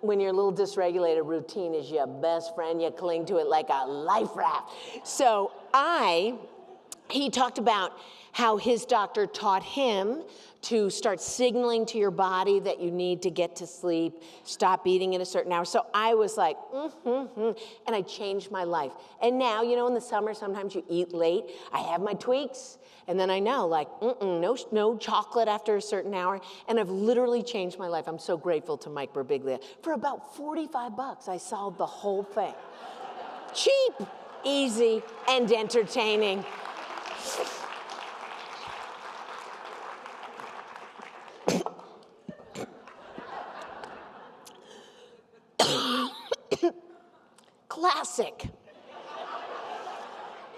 when you're a little dysregulated, routine is your best friend. You cling to it like a life raft. So he talked about how his doctor taught him to start signaling to your body that you need to get to sleep, stop eating at a certain hour. So I was like, and I changed my life. And now, you know, in the summer, sometimes you eat late. I have my tweaks, and then I know, like, no chocolate after a certain hour. And I've literally changed my life. I'm so grateful to Mike Birbiglia. For about $45, I solved the whole thing. Cheap, easy, and entertaining. Classic.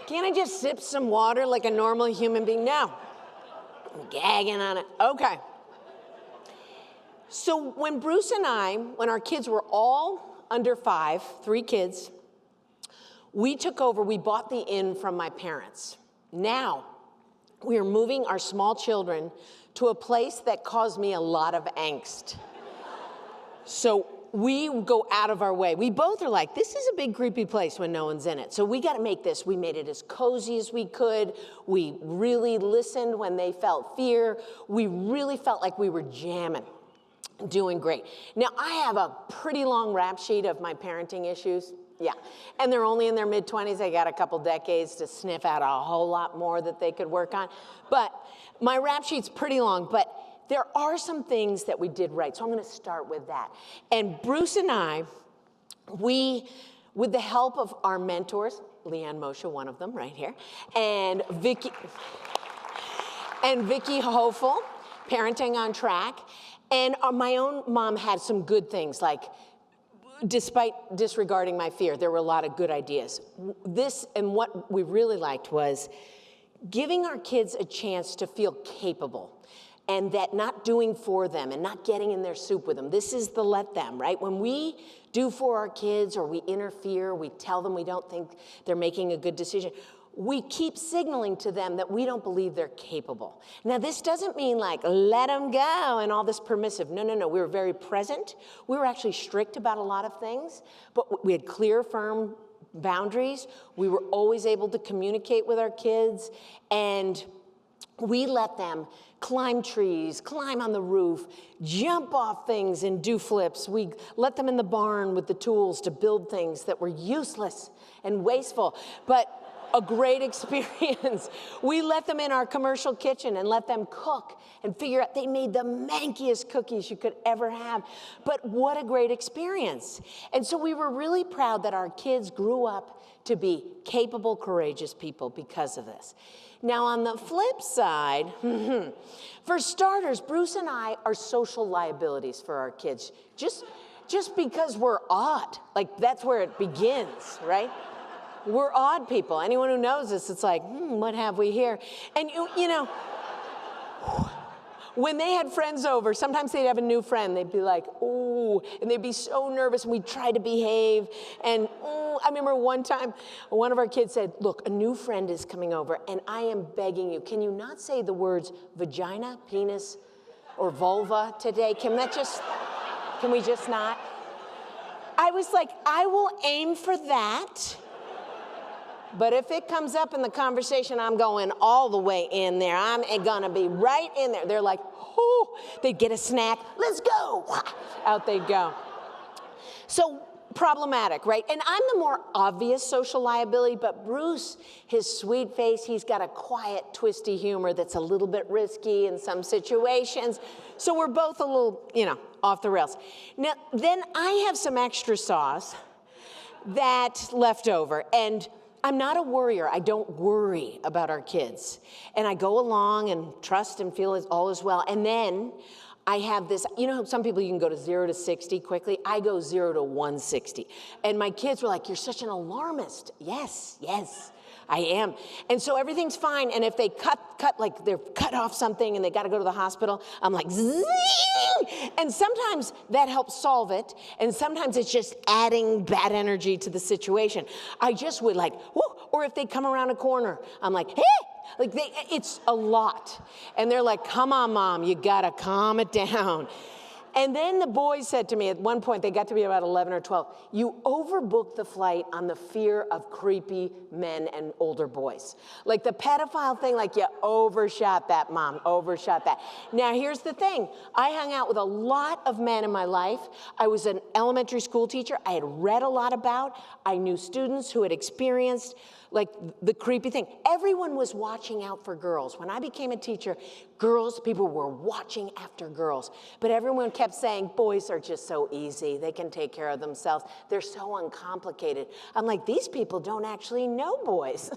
Can't I just sip some water like a normal human being? No. I'm gagging on it. Okay. So when Bruce and I, when our kids were all under 5, 3 kids, we took over, we bought the inn from my parents. Now, we are moving our small children to a place that caused me a lot of angst. So we go out of our way. We both are like, this is a big creepy place when no one's in it. So we got to make this. We made it as cozy as we could. We really listened when they felt fear. We really felt like we were jamming, doing great. Now, I have a pretty long rap sheet of my parenting issues. Yeah, and they're only in their mid-20s. They got a couple decades to sniff out a whole lot more that they could work on. But my rap sheet's pretty long, but there are some things that we did right, so I'm going to start with that. And Bruce and I, we, with the help of our mentors, Leanne Moshe, one of them right here, and Vicky Hofel, Parenting on Track, and my own mom had some good things, like despite disregarding my fear, there were a lot of good ideas. This, and what we really liked was giving our kids a chance to feel capable. And that not doing for them and not getting in their soup with them. This is the let them, right? When we do for our kids or we interfere, we tell them we don't think they're making a good decision, we keep signaling to them that we don't believe they're capable. Now, this doesn't mean like, let them go and all this permissive. No. We were very present. We were actually strict about a lot of things, but we had clear, firm boundaries. We were always able to communicate with our kids, and we let them climb trees, climb on the roof, jump off things and do flips. We let them in the barn with the tools to build things that were useless and wasteful. But a great experience. We let them in our commercial kitchen and let them cook and figure out, they made the mankiest cookies you could ever have. But what a great experience. And so we were really proud that our kids grew up to be capable, courageous people because of this. Now on the flip side, for starters, Bruce and I are social liabilities for our kids. Just because we're odd, like that's where it begins, right? We're odd people. Anyone who knows us, it's like, what have we here? And you know, when they had friends over, sometimes they'd have a new friend. They'd be like, ooh, and they'd be so nervous, and we'd try to behave. And I remember one time, one of our kids said, look, a new friend is coming over, and I am begging you, can you not say the words vagina, penis, or vulva today? Can we just not? I was like, I will aim for that. But if it comes up in the conversation, I'm going all the way in there. I'm gonna be right in there. They're like, oh, they'd get a snack. Let's go. Out they'd go. So problematic, right? And I'm the more obvious social liability, but Bruce, his sweet face, he's got a quiet, twisty humor that's a little bit risky in some situations. So we're both a little, off the rails. Now, then I have some extra sauce that's left over, and I'm not a worrier. I don't worry about our kids. And I go along and trust and feel all is well. And then I have this, how some people you can go to 0 to 60 quickly? I go 0 to 160. And my kids were like, you're such an alarmist. Yes, I am. And so everything's fine. And if they like they're cut off something and they got to go to the hospital, I'm like, zing! And sometimes that helps solve it. And sometimes it's just adding bad energy to the situation. I just would like, whoo! Or if they come around a corner, I'm like, hey! Like it's a lot. And they're like, come on, Mom, you got to calm it down. And then the boys said to me at one point, they got to be about 11 or 12, you overbooked the flight on the fear of creepy men and older boys. Like the pedophile thing, like you overshot that, Mom, overshot that. Now here's the thing. I hung out with a lot of men in my life. I was an elementary school teacher. I had read a lot about. I knew students who had experienced like the creepy thing. Everyone was watching out for girls. When I became a teacher, people were watching after girls. But everyone kept saying, boys are just so easy. They can take care of themselves. They're so uncomplicated. I'm like, these people don't actually know boys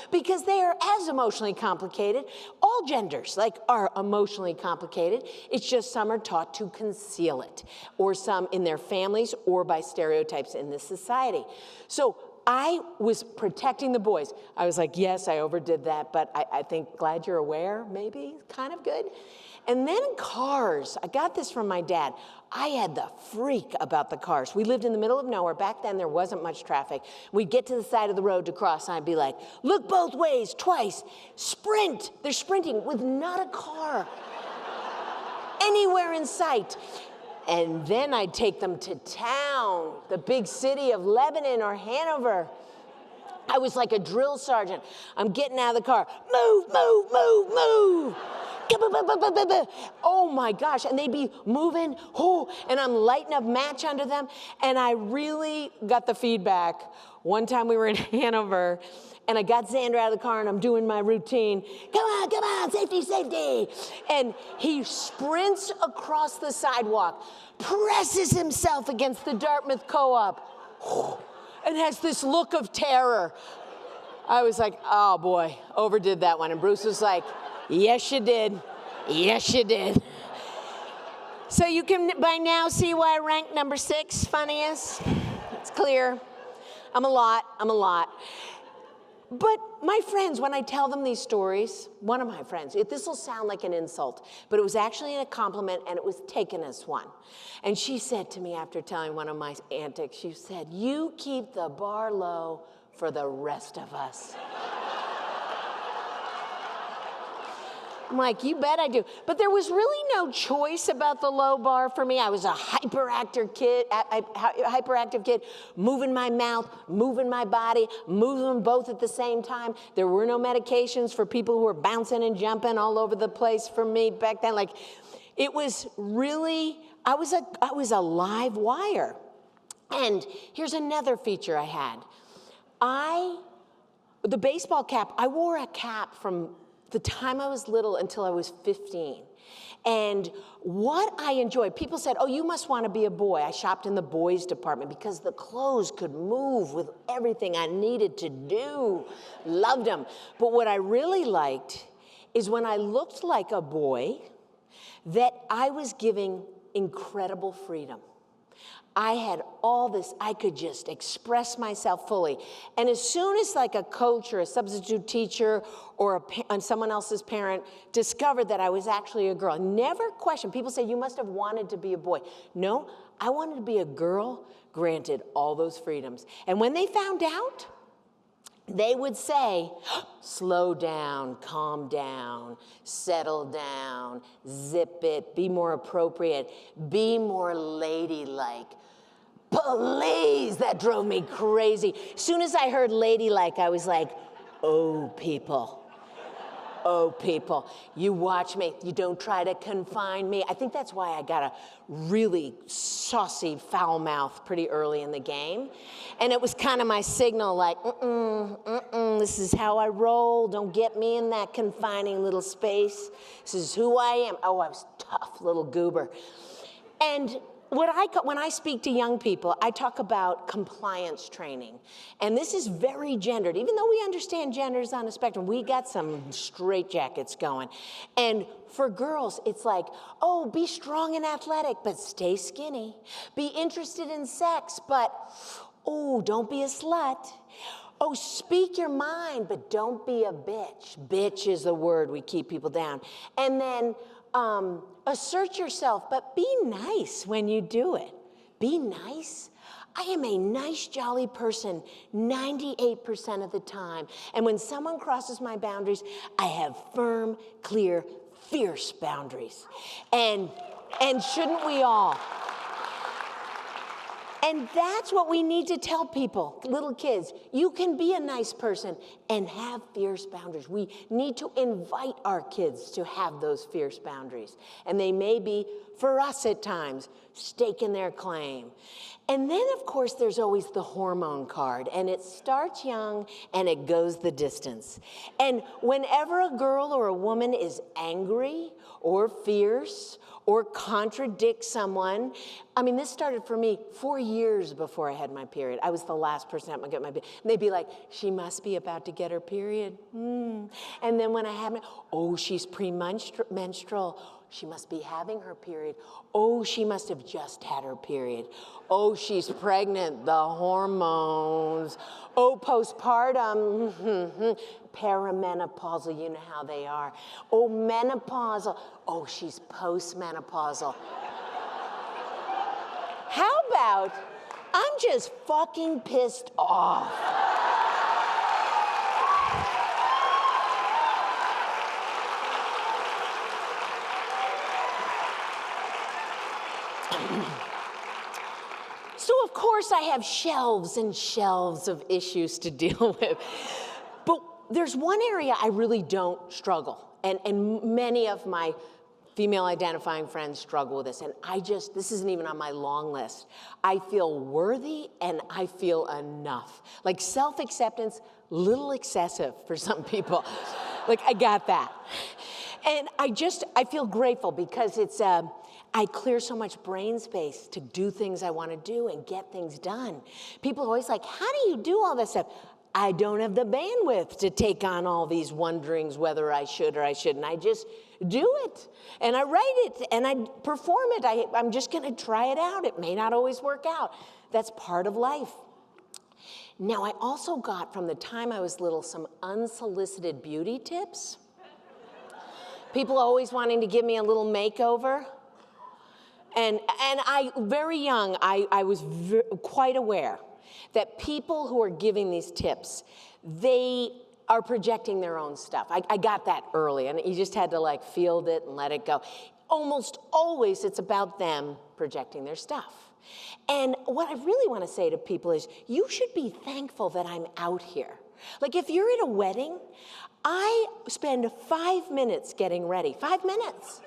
because they are as emotionally complicated. All genders are emotionally complicated. It's just some are taught to conceal it, or some in their families or by stereotypes in this society. So I was protecting the boys. I was like, yes, I overdid that, but I think glad you're aware, maybe, kind of good. And then cars, I got this from my dad. I had the freak about the cars. We lived in the middle of nowhere. Back then, there wasn't much traffic. We'd get to the side of the road to cross, and I'd be like, look both ways, twice, sprint. They're sprinting with not a car anywhere in sight. And then I'd take them to town, the big city of Lebanon or Hanover. I was like a drill sergeant. I'm getting out of the car. Move, move, move, move. Oh my gosh. And they'd be moving, and I'm lighting a match under them. And I really got the feedback. One time we were in Hanover, and I got Xander out of the car, and I'm doing my routine. Come on, safety, safety. And he sprints across the sidewalk, presses himself against the Dartmouth Co-op, and has this look of terror. I was like, oh boy, overdid that one. And Bruce was like, yes, you did. Yes, you did. So you can by now see why I ranked number 6 funniest. It's clear. I'm a lot. But my friends, when I tell them these stories, one of my friends, this will sound like an insult, but it was actually a compliment, and it was taken as one. And she said to me after telling one of my antics, she said, you keep the bar low for the rest of us. I'm like, you bet I do. But there was really no choice about the low bar for me. I was a hyperactive kid, moving my mouth, moving my body, moving them both at the same time. There were no medications for people who were bouncing and jumping all over the place for me back then. Like, it was really, I was a live wire. And here's another feature I had. I The baseball cap, I wore a cap from the time I was little until I was 15. And what I enjoyed, people said, oh, you must want to be a boy. I shopped in the boys department because the clothes could move with everything I needed to do. Loved them. But what I really liked is when I looked like a boy, that I was giving incredible freedom. I had all this, I could just express myself fully. And as soon as like a coach or a substitute teacher or someone else's parent discovered that I was actually a girl, never questioned. People say, you must have wanted to be a boy. No, I wanted to be a girl, granted all those freedoms. And when they found out, they would say, slow down, calm down, settle down, zip it, be more appropriate, be more ladylike. Please, that drove me crazy. As soon as I heard ladylike, I was like, oh, people. Oh, people, you watch me. You don't try to confine me. I think that's why I got a really saucy foul mouth pretty early in the game. And it was kind of my signal like, this is how I roll. Don't get me in that confining little space. This is who I am. Oh, I was tough little goober. And when I speak to young people, I talk about compliance training. And this is very gendered. Even though we understand gender is on a spectrum, we got some straitjackets going. And for girls, it's like, oh, be strong and athletic, but stay skinny. Be interested in sex, but, oh, don't be a slut. Oh, speak your mind, but don't be a bitch. Bitch is the word we keep people down. And then assert yourself, but be nice when you do it. Be nice. I am a nice, jolly person 98% of the time. And when someone crosses my boundaries, I have firm, clear, fierce boundaries. And shouldn't we all? And that's what we need to tell people, little kids. You can be a nice person and have fierce boundaries. We need to invite our kids to have those fierce boundaries. And they may be, for us at times, staking their claim. And then, of course, there's always the hormone card. And it starts young and it goes the distance. And whenever a girl or a woman is angry or fierce or contradicts someone, I mean, this started for me 4 years before I had my period. I was the last person to get my period. And they'd be like, she must be about to get her period. And then when I had my, oh, she's premenstrual. She must be having her period. Oh, she must have just had her period. Oh, she's pregnant, the hormones. Oh, postpartum, perimenopausal, you know how they are. Oh, menopausal. Oh, she's postmenopausal. How about, I'm just fucking pissed off. So of course I have shelves and shelves of issues to deal with. But there's one area I really don't struggle. And many of my female identifying friends struggle with this. And this isn't even on my long list. I feel worthy and I feel enough. Like self-acceptance, little excessive for some people. Like I got that. And I feel grateful because it's, I clear so much brain space to do things I want to do and get things done. People are always like, how do you do all this stuff? I don't have the bandwidth to take on all these wonderings whether I should or I shouldn't. I just do it, and I write it, and I perform it. I'm just going to try it out. It may not always work out. That's part of life. Now, I also got, from the time I was little, some unsolicited beauty tips. People always wanting to give me a little makeover. And I, very young, I was quite aware that people who are giving these tips, they are projecting their own stuff. I got that early, and you just had to like field it and let it go. Almost always it's about them projecting their stuff. And what I really want to say to people is, you should be thankful that I'm out here. Like if you're at a wedding, I spend 5 minutes getting ready, 5 minutes.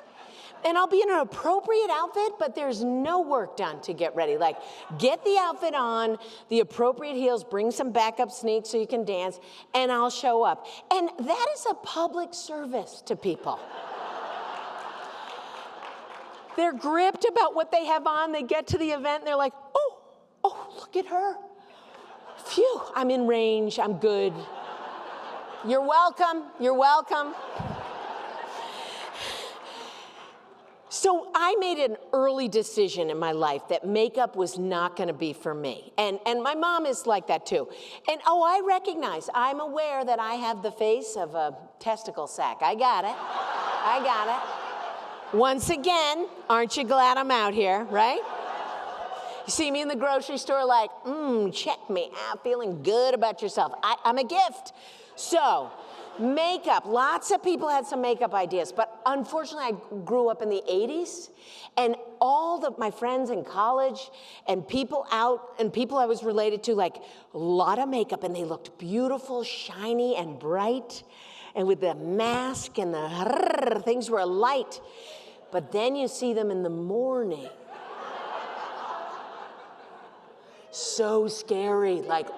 And I'll be in an appropriate outfit, but there's no work done to get ready. Like, get the outfit on, the appropriate heels, bring some backup sneaks so you can dance, and I'll show up. And that is a public service to people. They're gripped about what they have on. They get to the event, and they're like, oh, look at her. Phew, I'm in range, I'm good. You're welcome, you're welcome. So I made an early decision in my life that makeup was not going to be for me. And my mom is like that too. And I recognize, I'm aware that I have the face of a testicle sack. I got it. Once again, aren't you glad I'm out here, right? You see me in the grocery store like, check me out, feeling good about yourself. I'm a gift. So, makeup, lots of people had some makeup ideas, but unfortunately I grew up in the 80s, and all my friends in college and people out and people I was related to, like a lot of makeup, and they looked beautiful, shiny and bright, and with the mask and the things were alight. But then you see them in the morning. So scary, like,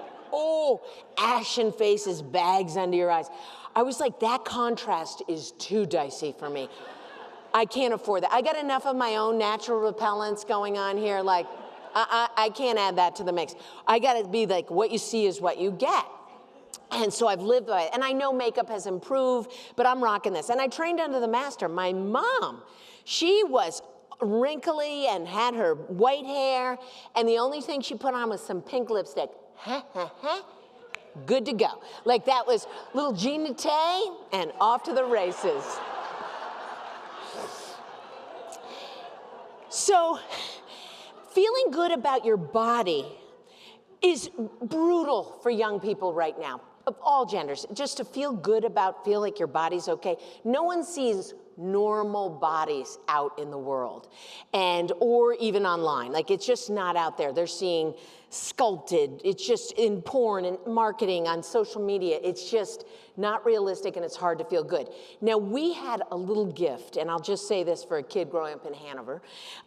ashen faces, bags under your eyes. I was like, that contrast is too dicey for me. I can't afford that. I got enough of my own natural repellents going on here. Like, I can't add that to the mix. I got to be like, what you see is what you get. And so I've lived by it. And I know makeup has improved, but I'm rocking this. And I trained under the master. My mom, she was wrinkly and had her white hair. And the only thing she put on was some pink lipstick. Good to go. Like that was little Gina Tay and off to the races. So, feeling good about your body is brutal for young people right now, of all genders. Just to feel good feel like your body's okay. No one sees normal bodies out in the world or even online. Like, it's just not out there. They're seeing sculpted. It's just in porn and marketing on social media. It's just not realistic, and it's hard to feel good. Now, we had a little gift, and I'll just say this for a kid growing up in Hanover.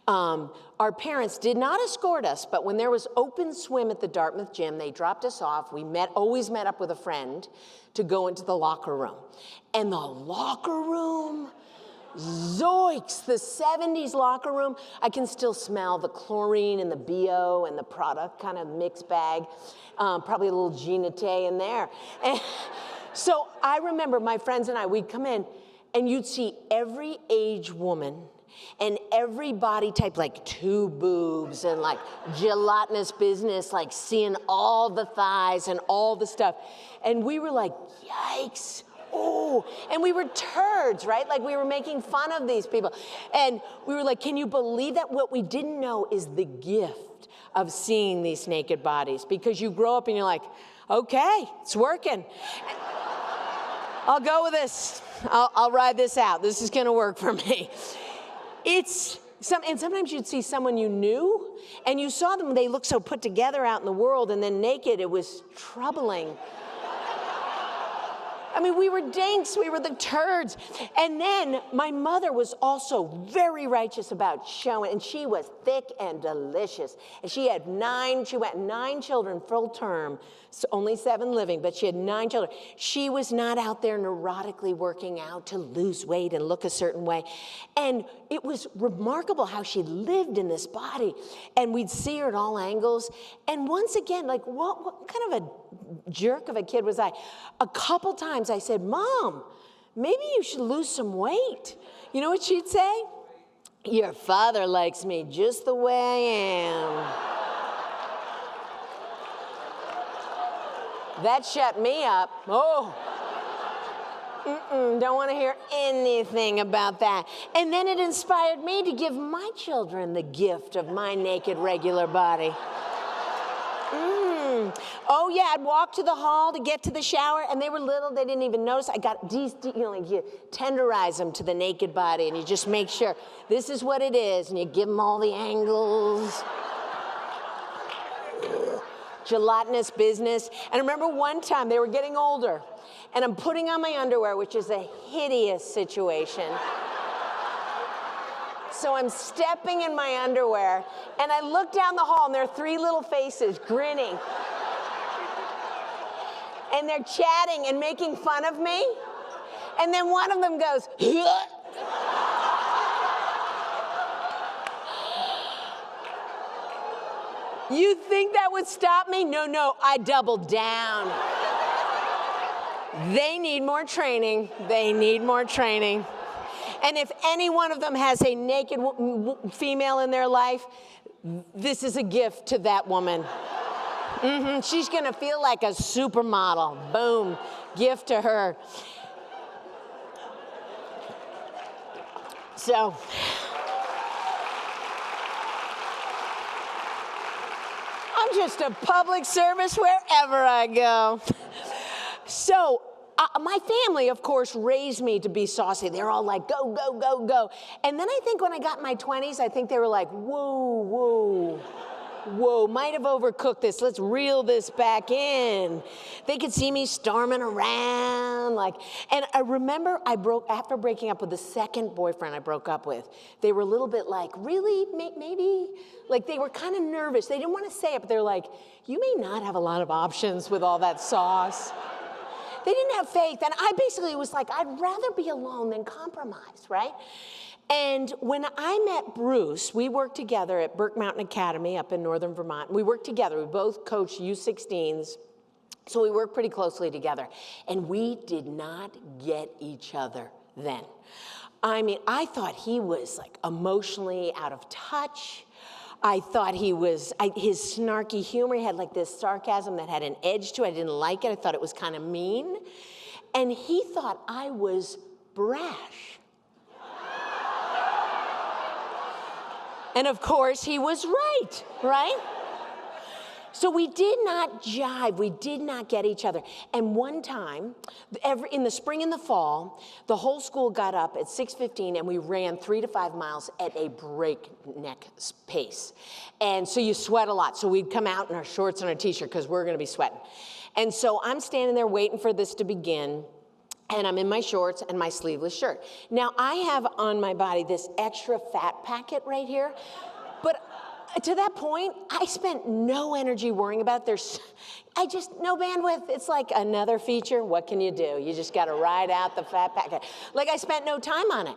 Our parents did not escort us, but when there was open swim at the Dartmouth gym, they dropped us off. We always met up with a friend to go into the locker room. And the locker room, zoinks, the 70s locker room. I can still smell the chlorine and the BO and the product kind of mixed bag. Probably a little Gina Tay in there. And so I remember my friends and I, we'd come in and you'd see every age woman and every body type, like 2 boobs and like gelatinous business, like seeing all the thighs and all the stuff. And we were like, yikes. And we were turds, right? Like, we were making fun of these people. And we were like, can you believe that? What we didn't know is the gift of seeing these naked bodies, because you grow up and you're like, okay, it's working. I'll go with this. I'll ride this out. This is going to work for me. And sometimes you'd see someone you knew, and you saw them, they looked so put together out in the world, and then naked, it was troubling. I mean, we were dinks, we were the turds. And then my mother was also very righteous about showing, and she was thick and delicious. And she had 9 children full term, so only 7 living, but she had 9 children. She was not out there neurotically working out to lose weight and look a certain way. And it was remarkable how she lived in this body. And we'd see her at all angles. And once again, like, what kind of a jerk of a kid was I? A couple times I said, Mom, maybe you should lose some weight. You know what she'd say? Your father likes me just the way I am. That shut me up. Don't want to hear anything about that. And then it inspired me to give my children the gift of my naked, regular body. Oh yeah, I'd walk to the hall to get to the shower, and they were little, they didn't even notice. I got these, you tenderize them to the naked body, and you just make sure this is what it is, and you give them all the angles. Gelatinous business. And I remember one time they were getting older, and I'm putting on my underwear, which is a hideous situation. So I'm stepping in my underwear, and I look down the hall, and there are 3 little faces grinning. And they're chatting and making fun of me. And then one of them goes, You think that would stop me? No, I doubled down. They need more training. They need more training. And if any one of them has a naked female in their life, this is a gift to that woman. She's gonna feel like a supermodel. Boom, gift to her. So, I'm just a public service wherever I go. So, my family, of course, raised me to be saucy. They're all like, go, go, go, go. And then I think when I got in my 20s, I think they were like, whoa, might have overcooked this. Let's reel this back in. They could see me storming around, and I remember after breaking up with the second boyfriend I broke up with, they were a little bit like, really, maybe? Like they were kind of nervous. They didn't want to say it, but they're like, you may not have a lot of options with all that sauce. They didn't have faith, and I basically was like, I'd rather be alone than compromise, right? And when I met Bruce, we worked together at Burke Mountain Academy up in northern Vermont. We worked together. We both coached U16s, so we worked pretty closely together. And we did not get each other then. I mean, I thought he was like emotionally out of touch. I thought he was, his snarky humor, he had like this sarcasm that had an edge to it. I didn't like it. I thought it was kind of mean. And he thought I was brash. And of course, he was right? So we did not jive, we did not get each other. And one time, in the spring and the fall, the whole school got up at 6:15 and we ran 3 to 5 miles at a breakneck pace. And so you sweat a lot. So we'd come out in our shorts and our t-shirt because we're gonna be sweating. And so I'm standing there waiting for this to begin. And I'm in my shorts and my sleeveless shirt. Now, I have on my body this extra fat packet right here, but to that point, I spent no energy worrying about it. No bandwidth. It's like another feature. What can you do? You just gotta ride out the fat packet. Like I spent no time on it.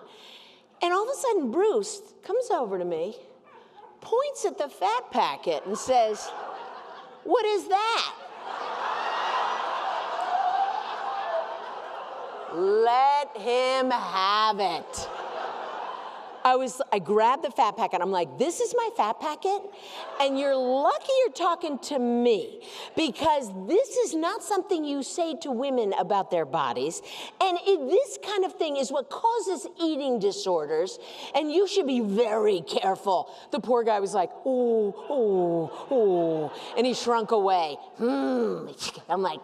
And all of a sudden, Bruce comes over to me, points at the fat packet and says, "What is that?" Let him have it. I grabbed the fat packet. I'm like, this is my fat packet? And you're lucky you're talking to me because this is not something you say to women about their bodies. And this kind of thing is what causes eating disorders. And you should be very careful. The poor guy was like, oh. And he shrunk away. I'm like,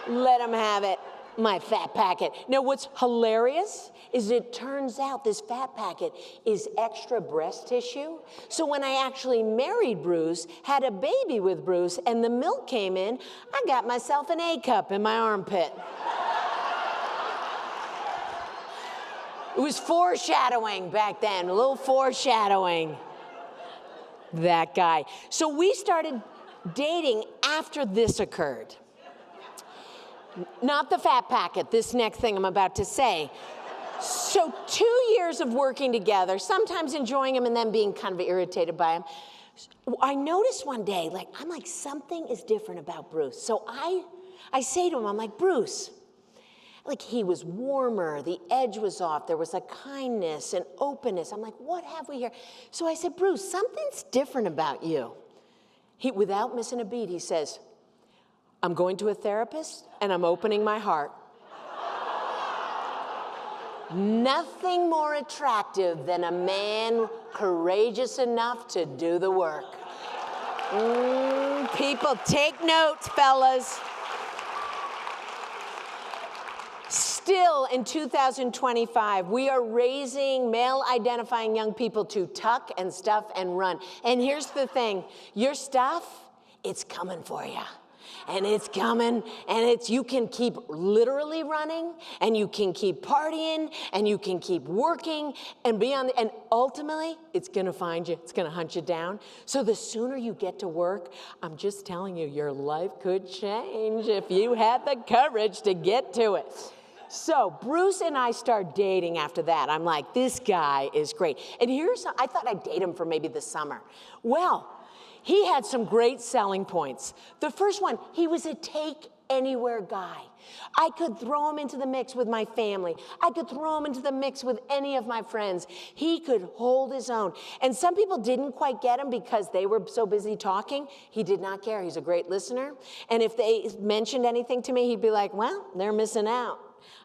let him have it. My fat packet. Now, what's hilarious is it turns out this fat packet is extra breast tissue. So when I actually married Bruce, had a baby with Bruce, and the milk came in, I got myself an A cup in my armpit. It was foreshadowing back then, a little foreshadowing. That guy. So we started dating after this occurred. Not the fat packet, this next thing I'm about to say. So 2 years of working together, sometimes enjoying him and then being kind of irritated by him. I noticed one day, I'm like, something is different about Bruce. So I say to him, I'm like, Bruce, he was warmer, the edge was off, there was a kindness and openness. I'm like, what have we here? So I said, Bruce, something's different about you. Without missing a beat, he says, I'm going to a therapist and I'm opening my heart. Nothing more attractive than a man courageous enough to do the work. People, take notes, fellas. Still in 2025, we are raising male-identifying young people to tuck and stuff and run. And here's the thing, your stuff, it's coming for you. and it's coming, and you can keep literally running, and you can keep partying, and you can keep working, and and ultimately, it's gonna find you, it's gonna hunt you down. So the sooner you get to work, I'm just telling you, your life could change if you had the courage to get to it. So Bruce and I start dating after that. I'm like, this guy is great. And I thought I'd date him for maybe the summer. Well, he had some great selling points. The first one, he was a take anywhere guy. I could throw him into the mix with my family. I could throw him into the mix with any of my friends. He could hold his own. And some people didn't quite get him because they were so busy talking. He did not care. He's a great listener. And if they mentioned anything to me, he'd be like, well, they're missing out.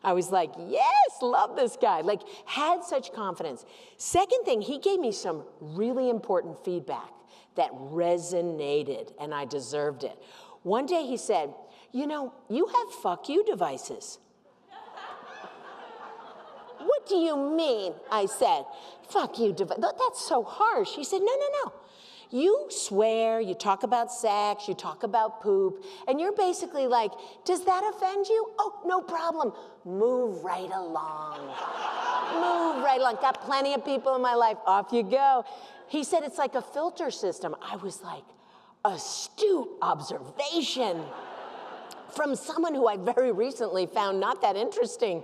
I was like, yes, love this guy. Like, had such confidence. Second thing, he gave me some really important feedback that resonated, and I deserved it. One day he said, you know, you have fuck you devices. What do you mean? I said, fuck you device. That's so harsh. He said, no. You swear, you talk about sex, you talk about poop, and you're basically like, does that offend you? Oh, no problem. Move right along. Move right along. Got plenty of people in my life. Off you go. He said it's like a filter system. I was like, astute observation from someone who I very recently found not that interesting.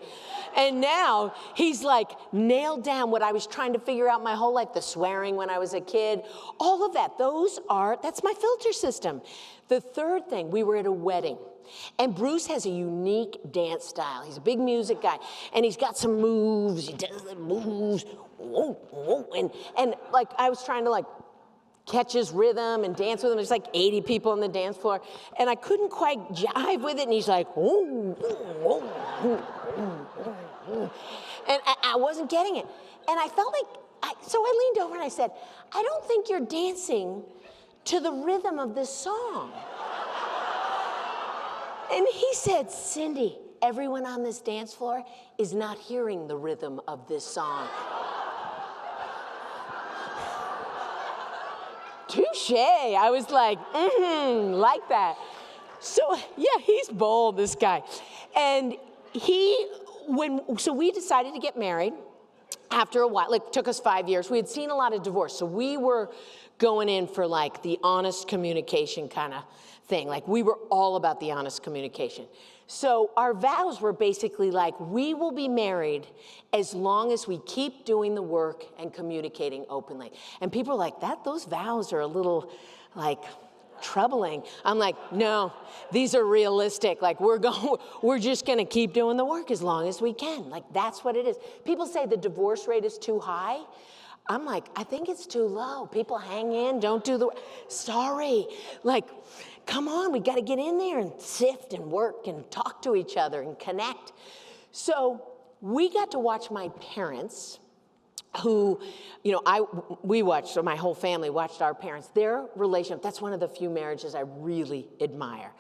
And now he's like nailed down what I was trying to figure out my whole life, the swearing when I was a kid, all of that. That's my filter system. The third thing, we were at a wedding. And Bruce has a unique dance style. He's a big music guy, and he's got some moves. He does the moves, and like I was trying to like catch his rhythm and dance with him. There's like 80 people on the dance floor, and I couldn't quite jive with it. And he's like, and I wasn't getting it. And I felt like, so I leaned over and I said, I don't think you're dancing to the rhythm of this song. And he said, Cindy, everyone on this dance floor is not hearing the rhythm of this song. Touche. I was like, like that. So yeah, he's bold, this guy. And so we decided to get married after a while. It took us 5 years. We had seen a lot of divorce. So we were going in for like the honest communication kind of thing. Like we were all about the honest communication. So our vows were basically like, we will be married as long as we keep doing the work and communicating openly. And people are like, those vows are a little like troubling. I'm like, no, these are realistic. Like we're just going to keep doing the work as long as we can. Like that's what it is. People say the divorce rate is too high. I'm like, I think it's too low. People hang in, don't do the, sorry. Like, come on, we got to get in there and sift and work and talk to each other and connect. So we got to watch my parents, who, you know, we watched, so my whole family watched our parents, their relationship. That's one of the few marriages I really admire.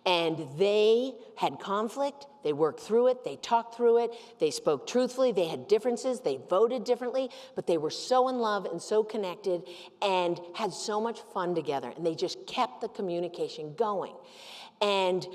And they had conflict, they worked through it, they talked through it, they spoke truthfully, they had differences, they voted differently, but they were so in love and so connected and had so much fun together, and they just kept the communication going. And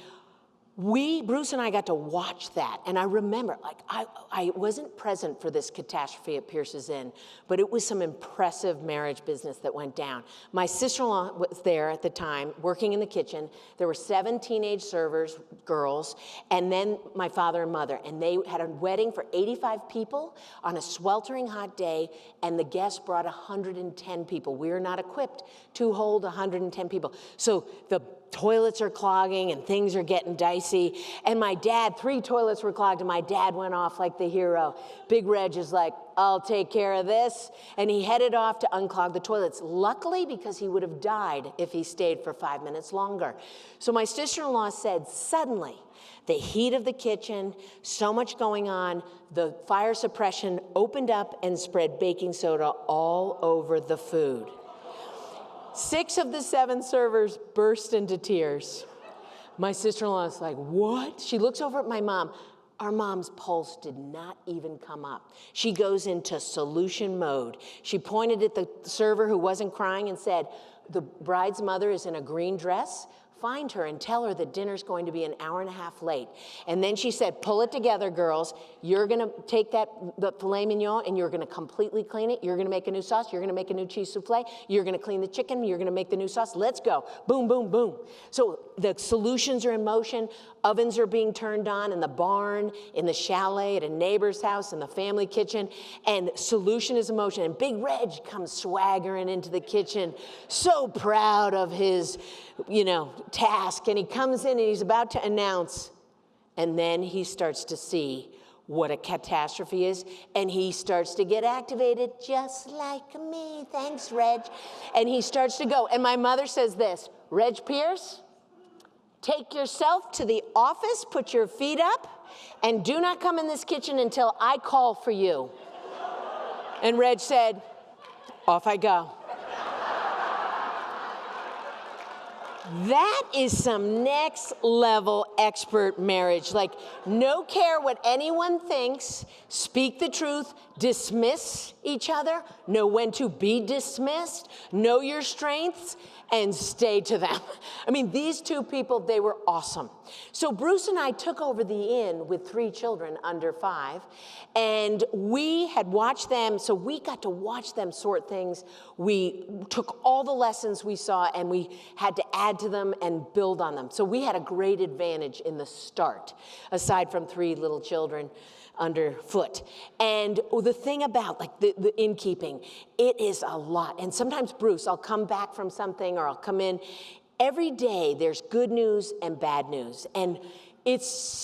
Bruce and I got to watch that, and I remember, like, I wasn't present for this catastrophe at Pierce's Inn, but it was some impressive marriage business that went down. My sister-in-law was there at the time, working in the kitchen. There were 7 teenage servers, girls, and then my father and mother, and they had a wedding for 85 people on a sweltering hot day, and the guests brought 110 people. We were not equipped to hold 110 people. So the toilets are clogging and things are getting dicey. And my dad, 3 toilets were clogged, and my dad went off like the hero. Big Reg is like, I'll take care of this. And he headed off to unclog the toilets. Luckily, because he would have died if he stayed for 5 minutes longer. So my sister-in-law said, suddenly, the heat of the kitchen, so much going on, the fire suppression opened up and spread baking soda all over the food. 6 of the 7 servers burst into tears. My sister-in-law is like, what? She looks over at my mom. Our mom's pulse did not even come up. She goes into solution mode. She pointed at the server who wasn't crying and said, the bride's mother is in a green dress, find her and tell her that dinner's going to be an hour and a half late. And then she said, pull it together, girls. You're gonna take the filet mignon and you're gonna completely clean it. You're gonna make a new sauce. You're gonna make a new cheese souffle. You're gonna clean the chicken. You're gonna make the new sauce. Let's go. Boom, boom, boom. So the solutions are in motion. Ovens are being turned on in the barn, in the chalet, at a neighbor's house, in the family kitchen. And solution is in motion. And Big Reg comes swaggering into the kitchen, so proud of his, task. And he comes in and he's about to announce, and then he starts to see what a catastrophe is, and he starts to get activated, just like me. Thanks, Reg. And he starts to go. And my mother says this, Reg Pierce, take yourself to the office, put your feet up, and do not come in this kitchen until I call for you. And Reg said, off I go. That is some next level expert marriage. Like, no care what anyone thinks, speak the truth, dismiss each other, know when to be dismissed, know your strengths, and stay to them. I mean, these two people, they were awesome. So Bruce and I took over the inn with 3 children under 5, and we had watched them, so we got to watch them sort things. We took all the lessons we saw and we had to add to them and build on them. So we had a great advantage in the start, aside from 3 little children underfoot. And the thing about like the innkeeping, it is a lot. And sometimes, Bruce, I'll come back from something or I'll come in. Every day there's good news and bad news. And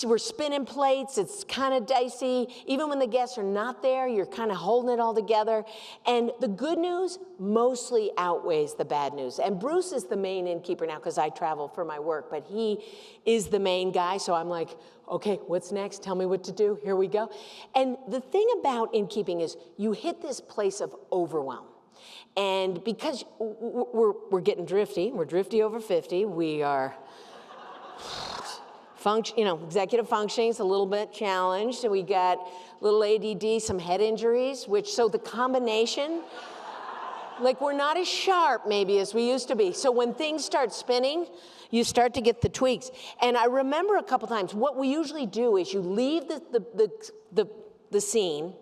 we're spinning plates, it's kind of dicey. Even when the guests are not there, you're kind of holding it all together. And the good news mostly outweighs the bad news. And Bruce is the main innkeeper now because I travel for my work, but he is the main guy. So I'm like, okay, what's next? Tell me what to do. Here we go. And the thing about innkeeping is you hit this place of overwhelm. And because we're getting drifty, we're drifty over 50, we are executive functioning is a little bit challenged, and we got little ADD, some head injuries, so the combination, like we're not as sharp maybe as we used to be. So when things start spinning, you start to get the tweaks. And I remember a couple times, what we usually do is you leave the scene,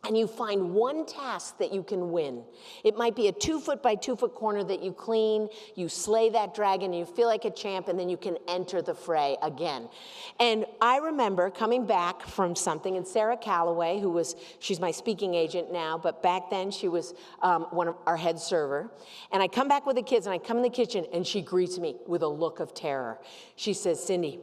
and you find one task that you can win. It might be a 2-foot by 2-foot corner that you clean, you slay that dragon, and you feel like a champ, and then you can enter the fray again. And I remember coming back from something, and Sarah Calloway, she's my speaking agent now, but back then she was one of our head server. And I come back with the kids, and I come in the kitchen, and she greets me with a look of terror. She says, Cindy,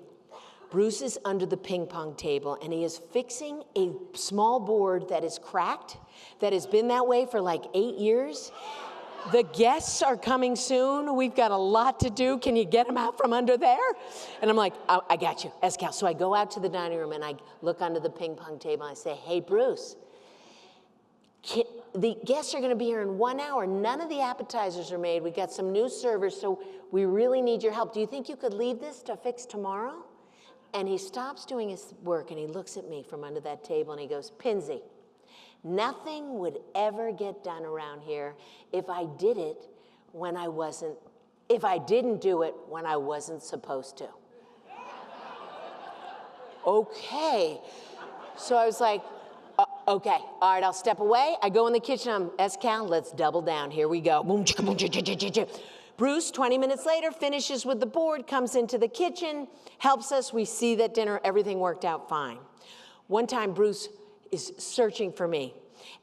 Bruce is under the ping pong table and he is fixing a small board that is cracked, that has been that way for like 8 years. The guests are coming soon. We've got a lot to do. Can you get them out from under there? And I'm like, oh, I got you, Escal. So I go out to the dining room and I look under the ping pong table and I say, hey, Bruce, the guests are going to be here in 1 hour. None of the appetizers are made. We got some new servers, so we really need your help. Do you think you could leave this to fix tomorrow? And he stops doing his work and he looks at me from under that table and he goes, Pinsy, nothing would ever get done around here if I didn't do it when I wasn't supposed to. Okay. So I was like, okay, all right, I'll step away. I go in the kitchen, I'm Escal, let's double down. Here we go. Boom, chicka, boom, chicka, chicka, chicka. Bruce, 20 minutes later, finishes with the board, comes into the kitchen, helps us. We see that dinner, everything worked out fine. One time, Bruce is searching for me,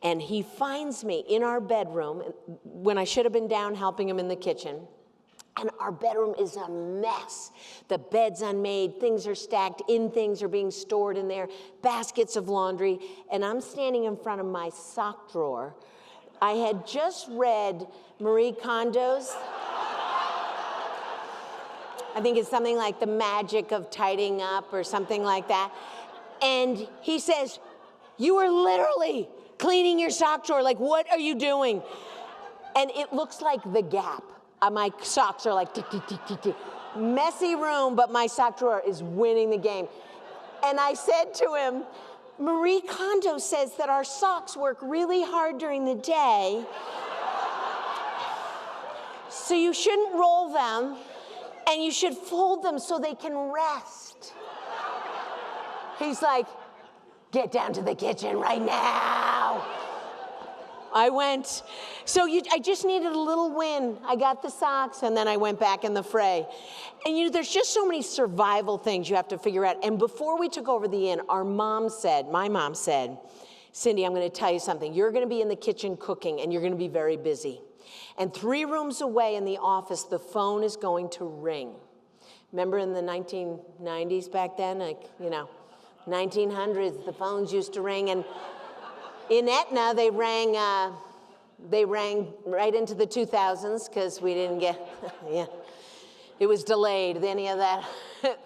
and he finds me in our bedroom when I should have been down helping him in the kitchen. And our bedroom is a mess. The bed's unmade, things are stacked, things are being stored in there, baskets of laundry, and I'm standing in front of my sock drawer. I had just read Marie Kondo's, I think it's something like The Magic of Tidying Up or something like that. And he says, you are literally cleaning your sock drawer. Like, what are you doing? And it looks like The Gap. My socks are like, tick, tick, tick, tick, tick. Messy room, but my sock drawer is winning the game. And I said to him, Marie Kondo says that our socks work really hard during the day, so you shouldn't roll them. and you should fold them so they can rest. He's like, get down to the kitchen right now. I went, I just needed a little win. I got the socks and then I went back in the fray. And there's just so many survival things you have to figure out. And before we took over the inn, my mom said, Cindy, I'm gonna tell you something. You're gonna be in the kitchen cooking and you're gonna be very busy. And 3 rooms away in the office, the phone is going to ring. Remember in the 1990s back then, 1900s, the phones used to ring, and in Etna, they rang right into the 2000s because we didn't get, it was delayed, any of that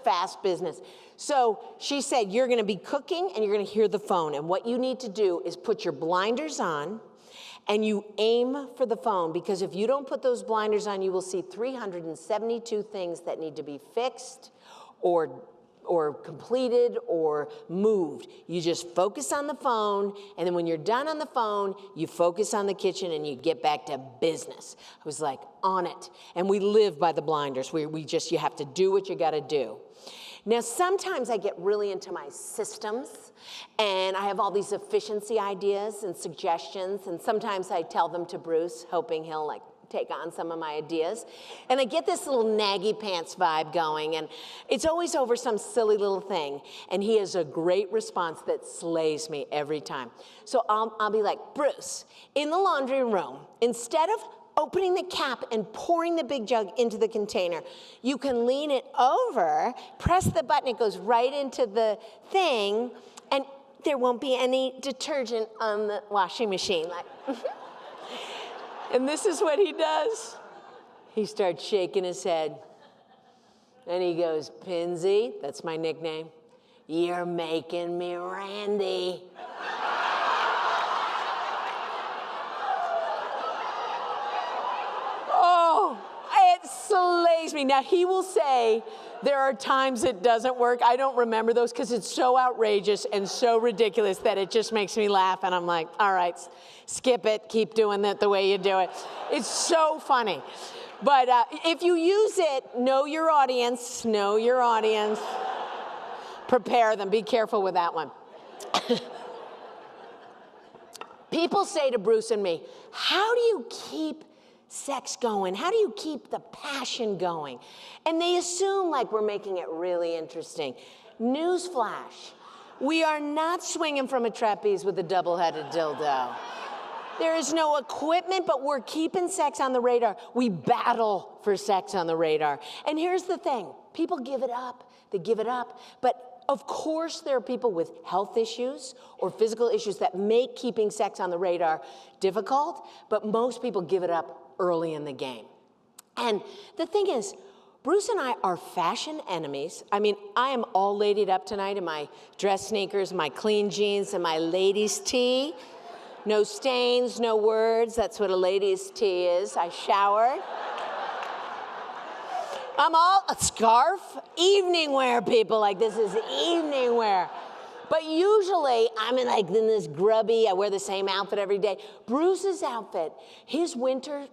fast business. So she said, you're gonna be cooking and you're gonna hear the phone. And what you need to do is put your blinders on and you aim for the phone, because if you don't put those blinders on, you will see 372 things that need to be fixed or completed or moved. You just focus on the phone, and then when you're done on the phone, you focus on the kitchen and you get back to business. I was like, on it. And we live by the blinders. You have to do what you gotta do. Now, sometimes I get really into my systems, and I have all these efficiency ideas and suggestions, and sometimes I tell them to Bruce, hoping he'll take on some of my ideas. And I get this little naggy pants vibe going, and it's always over some silly little thing. And he has a great response that slays me every time. So I'll be like, Bruce, in the laundry room, instead of opening the cap and pouring the big jug into the container, you can lean it over, press the button, it goes right into the thing, and there won't be any detergent on the washing machine. And this is what he does. He starts shaking his head. And he goes, Pinsy, that's my nickname, you're making me Randy. Oh, it slays me. Now, he will say there are times it doesn't work. I don't remember those because it's so outrageous and so ridiculous that it just makes me laugh. And I'm like, all right, skip it. Keep doing it the way you do it. It's so funny. But if you use it, know your audience. Know your audience. Prepare them. Be careful with that one. People say to Bruce and me, how do you keep sex going? How do you keep the passion going? And they assume we're making it really interesting. Newsflash, we are not swinging from a trapeze with a double-headed dildo. There is no equipment, but we're keeping sex on the radar. We battle for sex on the radar. And here's the thing, people give it up. They give it up. But of course, there are people with health issues or physical issues that make keeping sex on the radar difficult, but most people give it up early in the game. And the thing is, Bruce and I are fashion enemies. I mean, I am all ladied up tonight in my dress sneakers, my clean jeans, and my ladies' tee. No stains, no words. That's what a ladies' tee is. I showered. I'm all a scarf, evening wear, people. This is evening wear. But usually I'm in this grubby, I wear the same outfit every day. Bruce's outfit, his winter,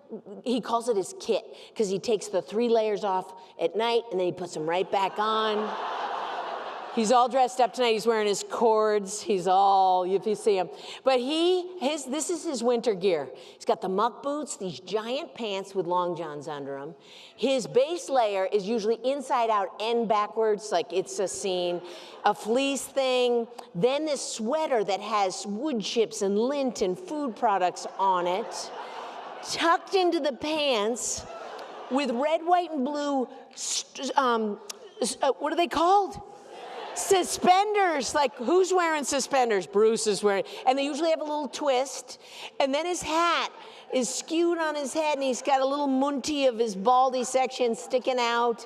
he calls it his kit, because he takes the 3 layers off at night and then he puts them right back on. He's all dressed up tonight. He's wearing his cords. He's all, if you see him. But this is his winter gear. He's got the muck boots, these giant pants with long johns under them. His base layer is usually inside out and backwards, like it's a scene. A fleece thing. Then this sweater that has wood chips and lint and food products on it. Tucked into the pants with red, white, and blue, what are they called? Suspenders. Who's wearing suspenders? Bruce is wearing, and they usually have a little twist. And then his hat is skewed on his head, and he's got a little munty of his baldy section sticking out.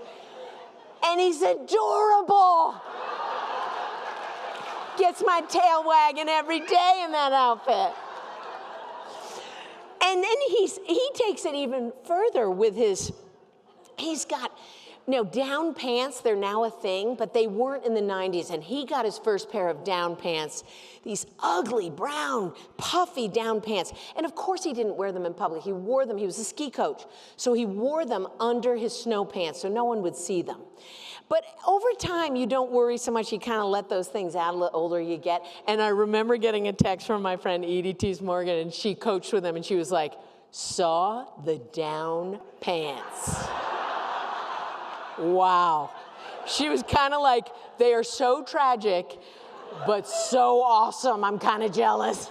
And he's adorable. Gets my tail wagging every day in that outfit. And then he takes it even further with he's got down pants, they're now a thing, but they weren't in the 90s. And he got his first pair of down pants, these ugly, brown, puffy down pants. And of course he didn't wear them in public. He wore them, he was a ski coach. So he wore them under his snow pants so no one would see them. But over time, you don't worry so much. You kind of let those things out a little older you get. And I remember getting a text from my friend Edie Tees Morgan, and she coached with him, and she was like, saw the down pants. Wow. She was kind of like, they are so tragic, but so awesome. I'm kind of jealous.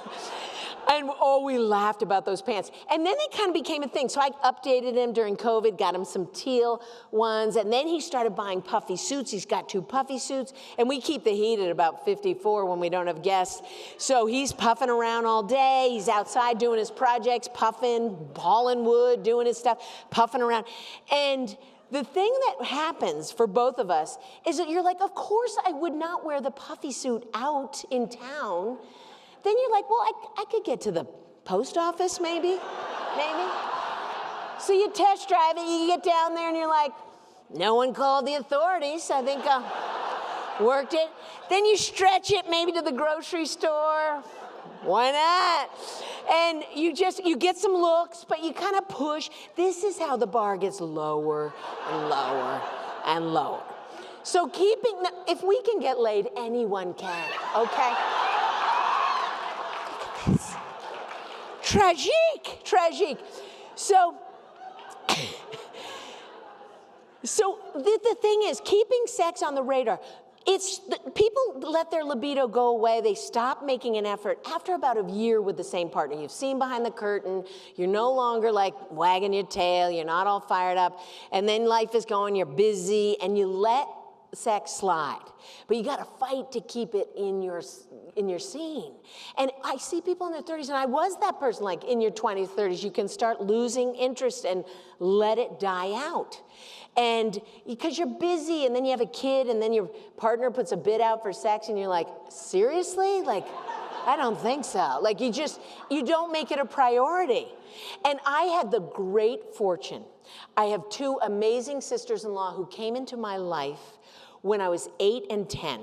And we laughed about those pants. And then they kind of became a thing. So I updated him during COVID, got him some teal ones. And then he started buying puffy suits. He's got 2 puffy suits. And we keep the heat at about 54 when we don't have guests. So he's puffing around all day. He's outside doing his projects, puffing, hauling wood, doing his stuff, puffing around. And the thing that happens for both of us is that you're like, of course I would not wear the puffy suit out in town. Then you're like, well, I could get to the post office maybe. So you test drive it, you get down there and you're like, no one called the authorities. I think worked it. Then you stretch it maybe to the grocery store. Why not? And you get some looks, but you kind of push. This is how the bar gets lower and lower and lower. So if we can get laid, anyone can, okay? Tragique. So the thing is, keeping sex on the radar, people let their libido go away. They stop making an effort after about a year with the same partner. You've seen behind the curtain. You're no longer like wagging your tail. You're not all fired up. And then life is going. You're busy. And you let sex slide. But you got to fight to keep it in your scene. And I see people in their 30s, and I was that person, like in your 20s, 30s, you can start losing interest and let it die out. And because you're busy, and then you have a kid, and then your partner puts a bid out for sex, and you're like, seriously? Like, I don't think so. Like, you don't make it a priority. And I had the great fortune. I have 2 amazing sisters-in-law who came into my life when I was 8 and 10.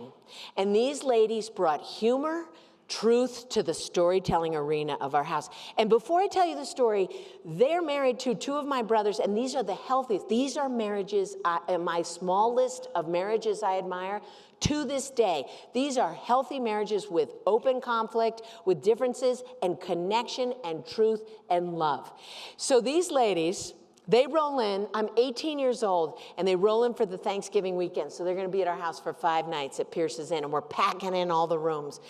And these ladies brought humor, truth to the storytelling arena of our house. And before I tell you the story, they're married to 2 of my brothers, and these are the healthiest. These are marriages, my small list of marriages I admire. To this day, these are healthy marriages with open conflict, with differences, and connection, and truth, and love. So these ladies, they roll in. I'm 18 years old, and they roll in for the Thanksgiving weekend. So they're going to be at our house for 5 nights at Pierce's Inn, and we're packing in all the rooms.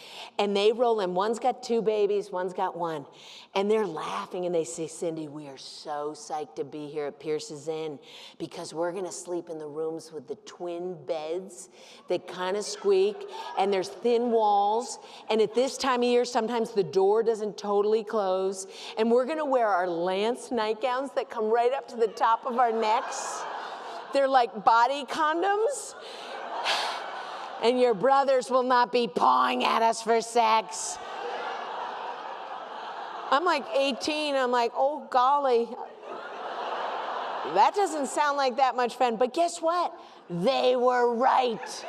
And they roll in. One's got 2 babies, one's got 1. And they're laughing, and they say, Cindy, we are so psyched to be here at Pierce's Inn because we're going to sleep in the rooms with the twin beds that kind of squeak, and there's thin walls. And at this time of year, sometimes the door doesn't totally close. And we're going to wear our Lance nightgowns that come right up to the top of our necks. They're like body condoms. And your brothers will not be pawing at us for sex. I'm like 18, I'm like, oh golly. That doesn't sound like that much fun, but guess what? They were right.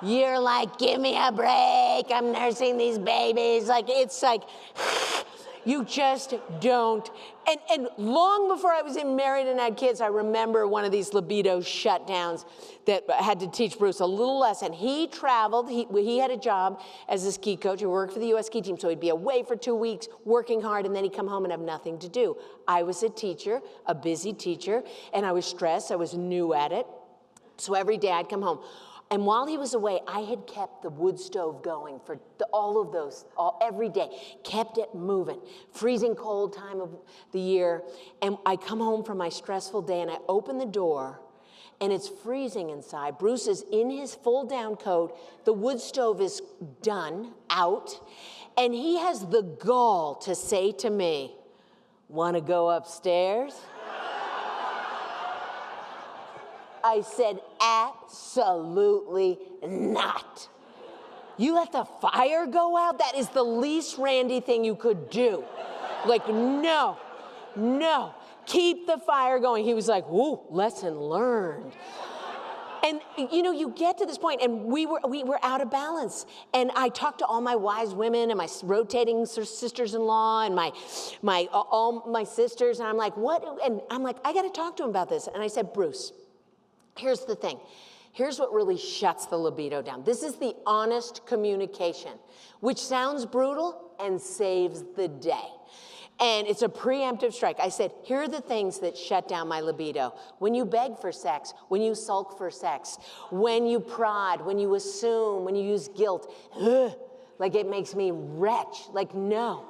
You're like, give me a break, I'm nursing these babies. Like, it's like, you just don't. And long before I was married and had kids, I remember one of these libido shutdowns that had to teach Bruce a little lesson. He traveled, he had a job as a ski coach. He worked for the U.S. ski team, so he'd be away for 2 weeks, working hard, and then he'd come home and have nothing to do. I was a teacher, a busy teacher, and I was stressed. I was new at it. So every day I'd come home. And while he was away, I had kept the wood stove going for every day, kept it moving. Freezing cold time of the year. And I come home from my stressful day and I open the door and it's freezing inside. Bruce is in his full down coat. The wood stove is done, out. And he has the gall to say to me, "Want to go upstairs?" I said, absolutely not. You let the fire go out? That is the least Randy thing you could do. Like, no. Keep the fire going. He was like, whoa, lesson learned. And you know, you get to this point, and we were out of balance. And I talked to all my wise women and my rotating sisters-in-law and all my sisters, and I'm like, what? And I'm like, I got to talk to him about this. And I said, Bruce, here's the thing. Here's what really shuts the libido down. This is the honest communication, which sounds brutal and saves the day. And it's a preemptive strike. I said, here are the things that shut down my libido. When you beg for sex, when you sulk for sex, when you prod, when you assume, when you use guilt, like it makes me retch, like no.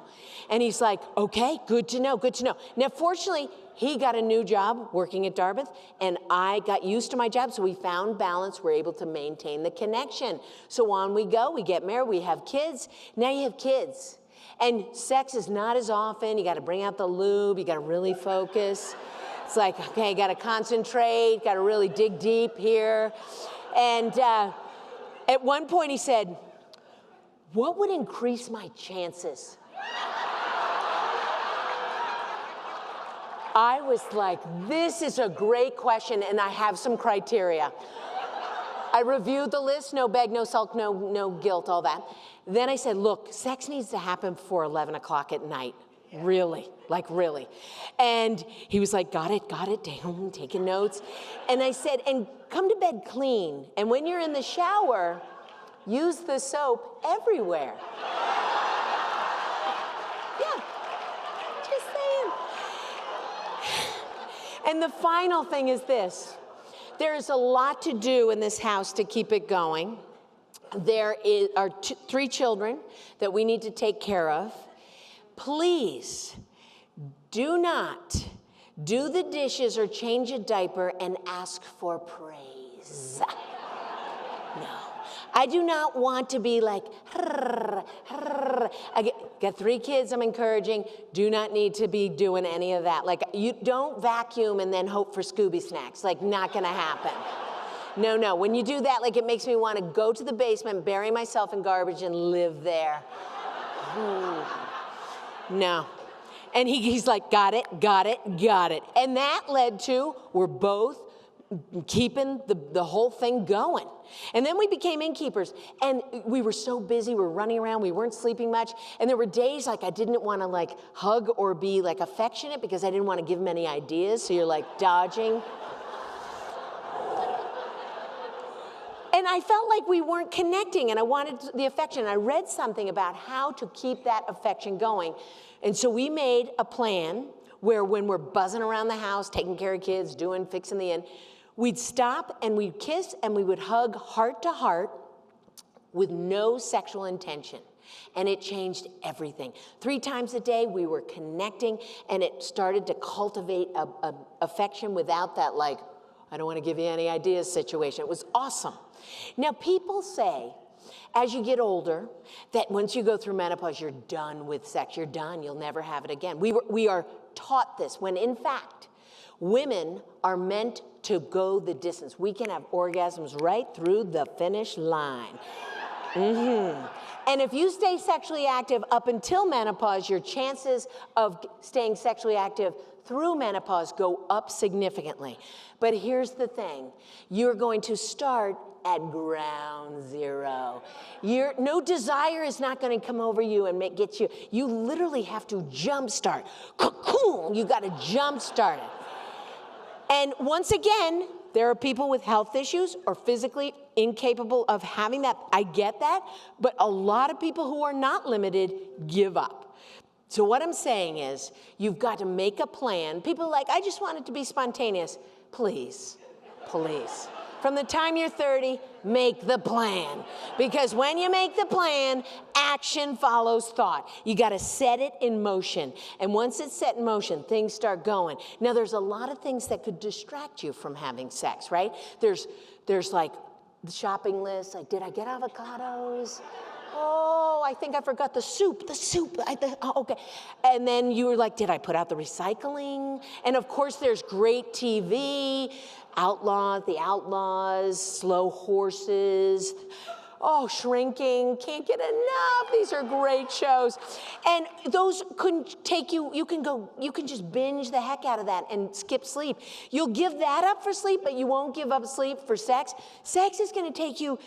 And he's like, okay, good to know, good to know. Now, fortunately, he got a new job working at Dartmouth, and I got used to my job, so we found balance. We're able to maintain the connection. So on we go, we get married, we have kids. Now you have kids. And sex is not as often. You got to bring out the lube. You got to really focus. It's like, okay, got to concentrate. Got to really dig deep here. And at one point he said, what would increase my chances? I was like, this is a great question, and I have some criteria. I reviewed the list, no beg, no sulk, no guilt, all that. Then I said, look, sex needs to happen before 11 o'clock at night. Really, like really. And he was like, got it, damn, taking notes. And I said, and come to bed clean. And when you're in the shower, use the soap everywhere. Yeah, just saying. And the final thing is this. There is a lot to do in this house to keep it going. There are 3 children that we need to take care of. Please do not do the dishes or change a diaper and ask for praise. No. I do not want to be like, I got 3 kids I'm encouraging. Do not need to be doing any of that. Like, you don't vacuum and then hope for Scooby snacks. Like, not gonna happen. No. When you do that, like, it makes me want to go to the basement, bury myself in garbage, and live there. No. And he's like, got it. And that led to, we're both keeping the whole thing going. And then we became innkeepers, and we were so busy, we were running around, we weren't sleeping much, and there were days like I didn't want to like hug or be like affectionate because I didn't want to give him any ideas, so you're like dodging. And I felt like we weren't connecting, and I wanted the affection. I read something about how to keep that affection going. And so we made a plan where when we're buzzing around the house, taking care of kids, fixing the inn, we'd stop and we'd kiss and we would hug heart to heart with no sexual intention. And it changed everything. 3 times a day we were connecting, and it started to cultivate a affection without that like, I don't want to give you any ideas situation. It was awesome. Now people say, as you get older, that once you go through menopause, you're done with sex. You're done. You'll never have it again. We are taught this, when in fact, women are meant to go the distance. We can have orgasms right through the finish line. And if you stay sexually active up until menopause, your chances of staying sexually active through menopause go up significantly. But here's the thing. You're going to start at ground zero. No desire is not going to come over you and get you. You literally have to jumpstart. Cocoon, you got to jumpstart it. And once again, there are people with health issues or physically incapable of having that. I get that. But a lot of people who are not limited give up. So what I'm saying is, you've got to make a plan. People are like, I just want it to be spontaneous. Please. From the time you're 30, make the plan. Because when you make the plan, action follows thought. You got to set it in motion. And once it's set in motion, things start going. Now, there's a lot of things that could distract you from having sex, right? There's like the shopping list, like, did I get avocados? Oh, I think I forgot the soup. Okay. And then you were like, did I put out the recycling? And of course, there's great TV, The Outlaws, Slow Horses. Oh, Shrinking, can't get enough. These are great shows. And those couldn't take you, you can just binge the heck out of that and skip sleep. You'll give that up for sleep, but you won't give up sleep for sex. Sex is going to take you,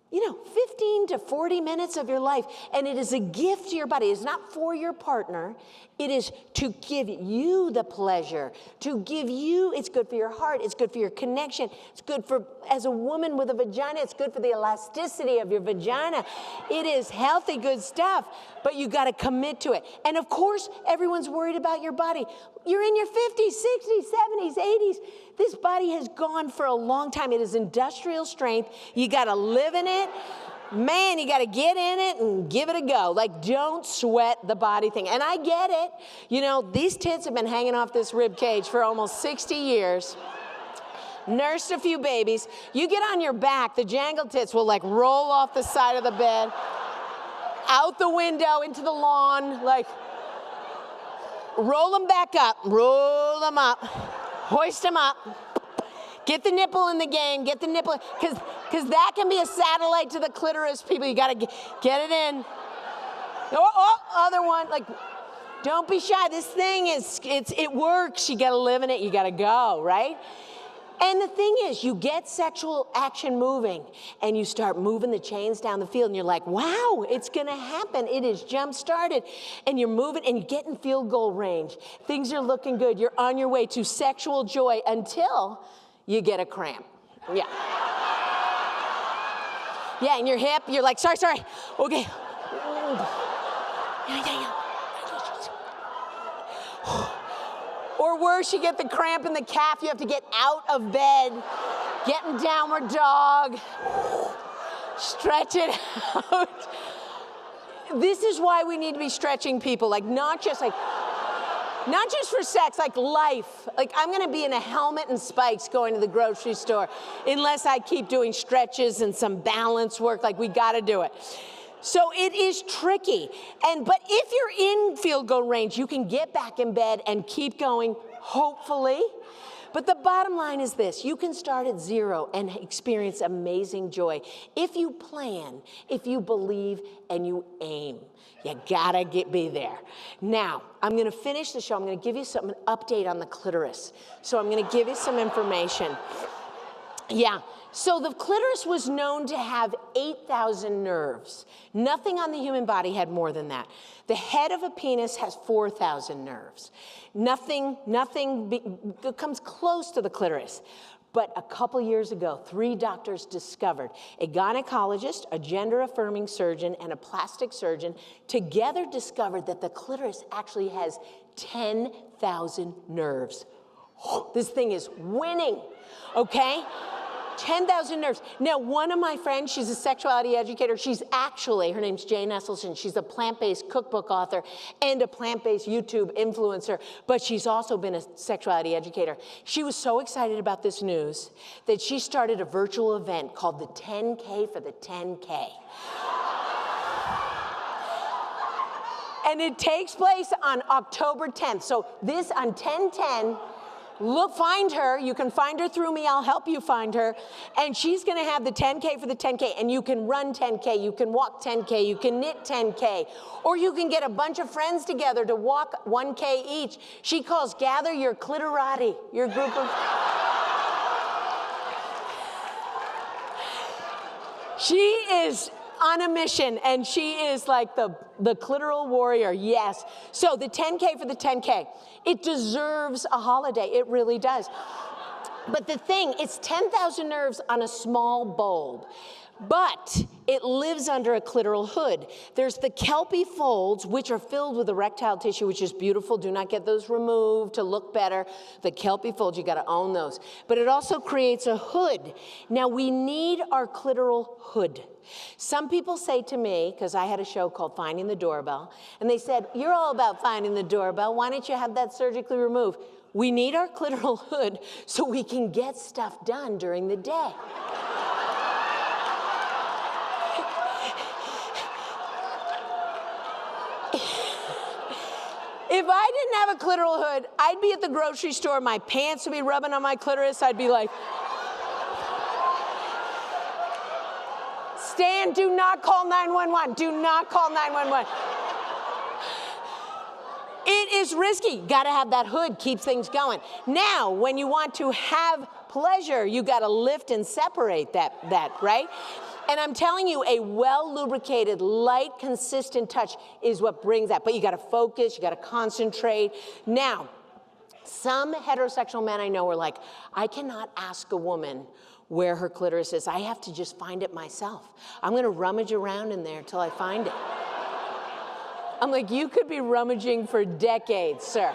15 to 40 minutes of your life. And it is a gift to your body. It's not for your partner. It is to give you the pleasure, to give you, it's good for your heart. It's good for your connection. It's good for, as a woman with a vagina, it's good for the elasticity of your vagina. It is healthy, good stuff, but you got to commit to it. And of course, everyone's worried about your body. You're in your 50s, 60s, 70s, 80s. This body has gone for a long time. It is industrial strength. You got to live in it. Man, you got to get in it and give it a go. Like, don't sweat the body thing. And I get it. These tits have been hanging off this rib cage for almost 60 years. Nursed a few babies. You get on your back, the jangled tits will like roll off the side of the bed, out the window, into the lawn, like roll them back up, roll them up, hoist them up. Get the nipple in the game, get the nipple, because that can be a satellite to the clitoris, people. You got to get it in. Other one, like, don't be shy. This thing it works. You got to live in it. You got to go, right? And the thing is, you get sexual action moving, and you start moving the chains down the field, and you're like, wow, it's going to happen. It is jump-started, and you're moving, and you get in field goal range. Things are looking good. You're on your way to sexual joy until you get a cramp. Yeah. Yeah, in your hip, you're like, sorry. Okay. Or worse, you get the cramp in the calf. You have to get out of bed, get in downward dog, stretch it out. This is why we need to be stretching people, not just for sex, like life. Like, I'm going to be in a helmet and spikes going to the grocery store unless I keep doing stretches and some balance work. Like, we got to do it. So it is tricky. But if you're in field goal range, you can get back in bed and keep going, hopefully. But the bottom line is this: you can start at zero and experience amazing joy if you plan, if you believe, and you aim. You gotta be there. Now, I'm gonna finish the show. I'm gonna give you an update on the clitoris. So I'm gonna give you some information. Yeah. So the clitoris was known to have 8,000 nerves. Nothing on the human body had more than that. The head of a penis has 4,000 nerves. Nothing comes close to the clitoris. But a couple years ago, 3 doctors discovered, a gynecologist, a gender-affirming surgeon, and a plastic surgeon, together discovered that the clitoris actually has 10,000 nerves. This thing is winning, okay? 10,000 nerves. Now, one of my friends, she's a sexuality educator. Her name's Jane Esselstyn. She's a plant-based cookbook author and a plant-based YouTube influencer, but she's also been a sexuality educator. She was so excited about this news that she started a virtual event called the 10K for the 10K. And it takes place on October 10th. So this on 10/10, find her. You can find her through me. I'll help you find her. And she's going to have the 10K for the 10K. And you can run 10K. You can walk 10K. You can knit 10K. Or you can get a bunch of friends together to walk 1K each. She calls gather your clitorati, your group of... She is on a mission, and she is like the clitoral warrior, yes. So the 10K for the 10K, it deserves a holiday, it really does. But the thing, it's 10,000 nerves on a small bulb, but it lives under a clitoral hood. There's the Kelpie folds, which are filled with erectile tissue, which is beautiful. Do not get those removed to look better. The Kelpie folds, you got to own those. But it also creates a hood. Now, we need our clitoral hood. Some people say to me, because I had a show called Finding the Doorbell, and they said, you're all about finding the doorbell. Why don't you have that surgically removed? We need our clitoral hood so we can get stuff done during the day. If I didn't have a clitoral hood, I'd be at the grocery store, my pants would be rubbing on my clitoris, I'd be like, Stan, do not call 911. Do not call 911. It is risky. Got to have that hood, keeps things going. Now, when you want to have pleasure, you got to lift and separate that, right? And I'm telling you, a well-lubricated, light, consistent touch is what brings that. But you got to focus, you got to concentrate. Now, some heterosexual men I know are like, I cannot ask a woman where her clitoris is. I have to just find it myself. I'm going to rummage around in there till I find it. I'm like, you could be rummaging for decades, sir.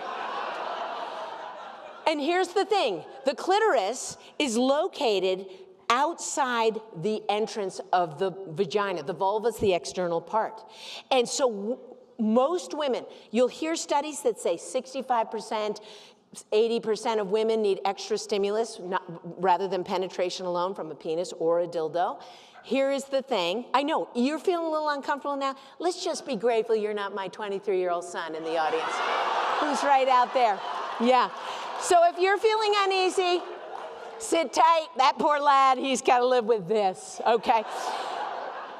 And here's the thing. The clitoris is located outside the entrance of the vagina. The vulva is the external part. And so most women, you'll hear studies that say 65%, 80% of women need extra stimulus rather than penetration alone from a penis or a dildo. Here is the thing. I know, you're feeling a little uncomfortable now. Let's just be grateful you're not my 23-year-old son in the audience who's right out there. Yeah. So if you're feeling uneasy, sit tight. That poor lad, he's got to live with this, okay?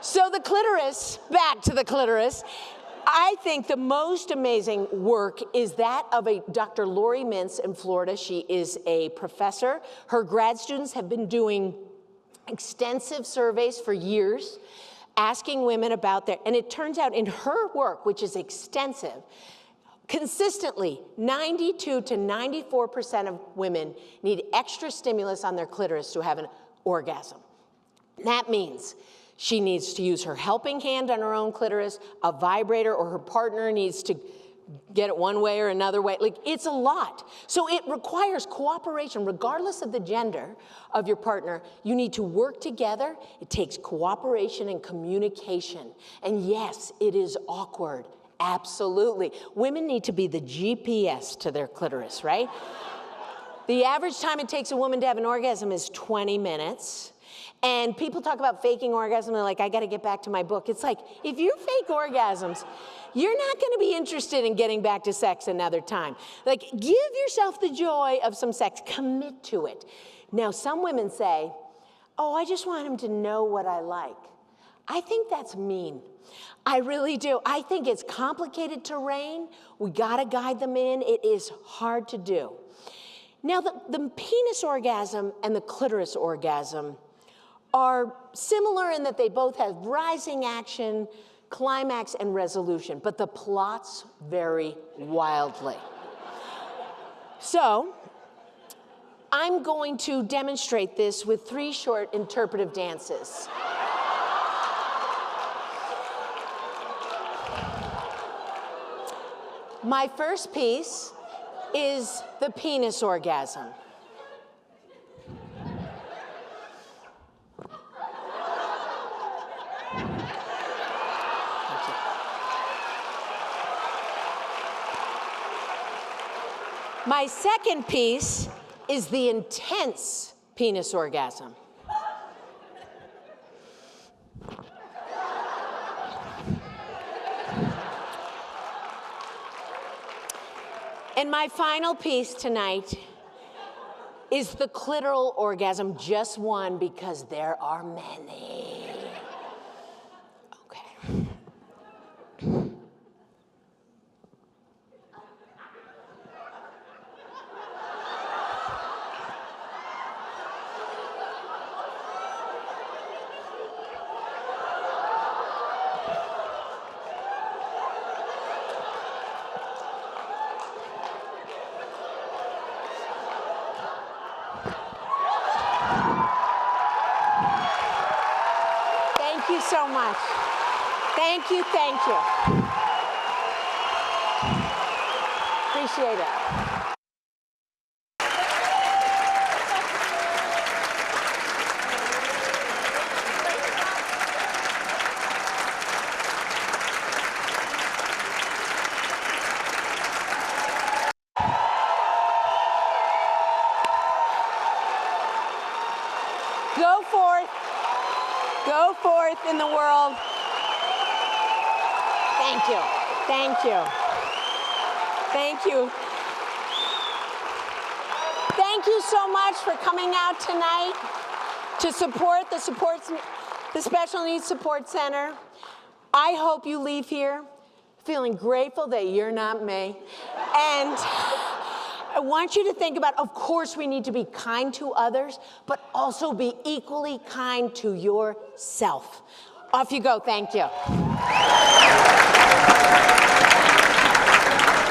So the clitoris, back to the clitoris. I think the most amazing work is that of a Dr. Lori Mintz in Florida. She is a professor. Her grad students have been doing extensive surveys for years, asking women about their, and it turns out in her work, which is extensive, consistently 92 to 94% of women need extra stimulus on their clitoris to have an orgasm. That means she needs to use her helping hand on her own clitoris, a vibrator, or her partner needs to get it one way or another way. Like, it's a lot. So it requires cooperation, regardless of the gender of your partner. You need to work together. It takes cooperation and communication. And yes, it is awkward. Absolutely. Women need to be the GPS to their clitoris, right? The average time it takes a woman to have an orgasm is 20 minutes. And people talk about faking orgasm, they're like, I got to get back to my book. It's like, if you fake orgasms, you're not going to be interested in getting back to sex another time. Like, give yourself the joy of some sex. Commit to it. Now, some women say, oh, I just want him to know what I like. I think that's mean. I really do. I think it's complicated terrain. We got to guide them in. It is hard to do. Now, the penis orgasm and the clitoris orgasm are similar in that they both have rising action, climax, and resolution, but the plots vary wildly. So, I'm going to demonstrate this with 3 short interpretive dances. My first piece is the penis orgasm. My second piece is the intense penis orgasm. And my final piece tonight is the clitoral orgasm, just one because there are many. Okay. Thank you so much. Thank you, thank you. Appreciate it. Go forth. Go forth in the world. Thank you. Thank you. Thank you. Thank you so much for coming out tonight to support the the Special Needs Support Center. I hope you leave here feeling grateful that you're not me. And I want you to think about, of course, we need to be kind to others, but also be equally kind to yourself. Off you go. Thank you.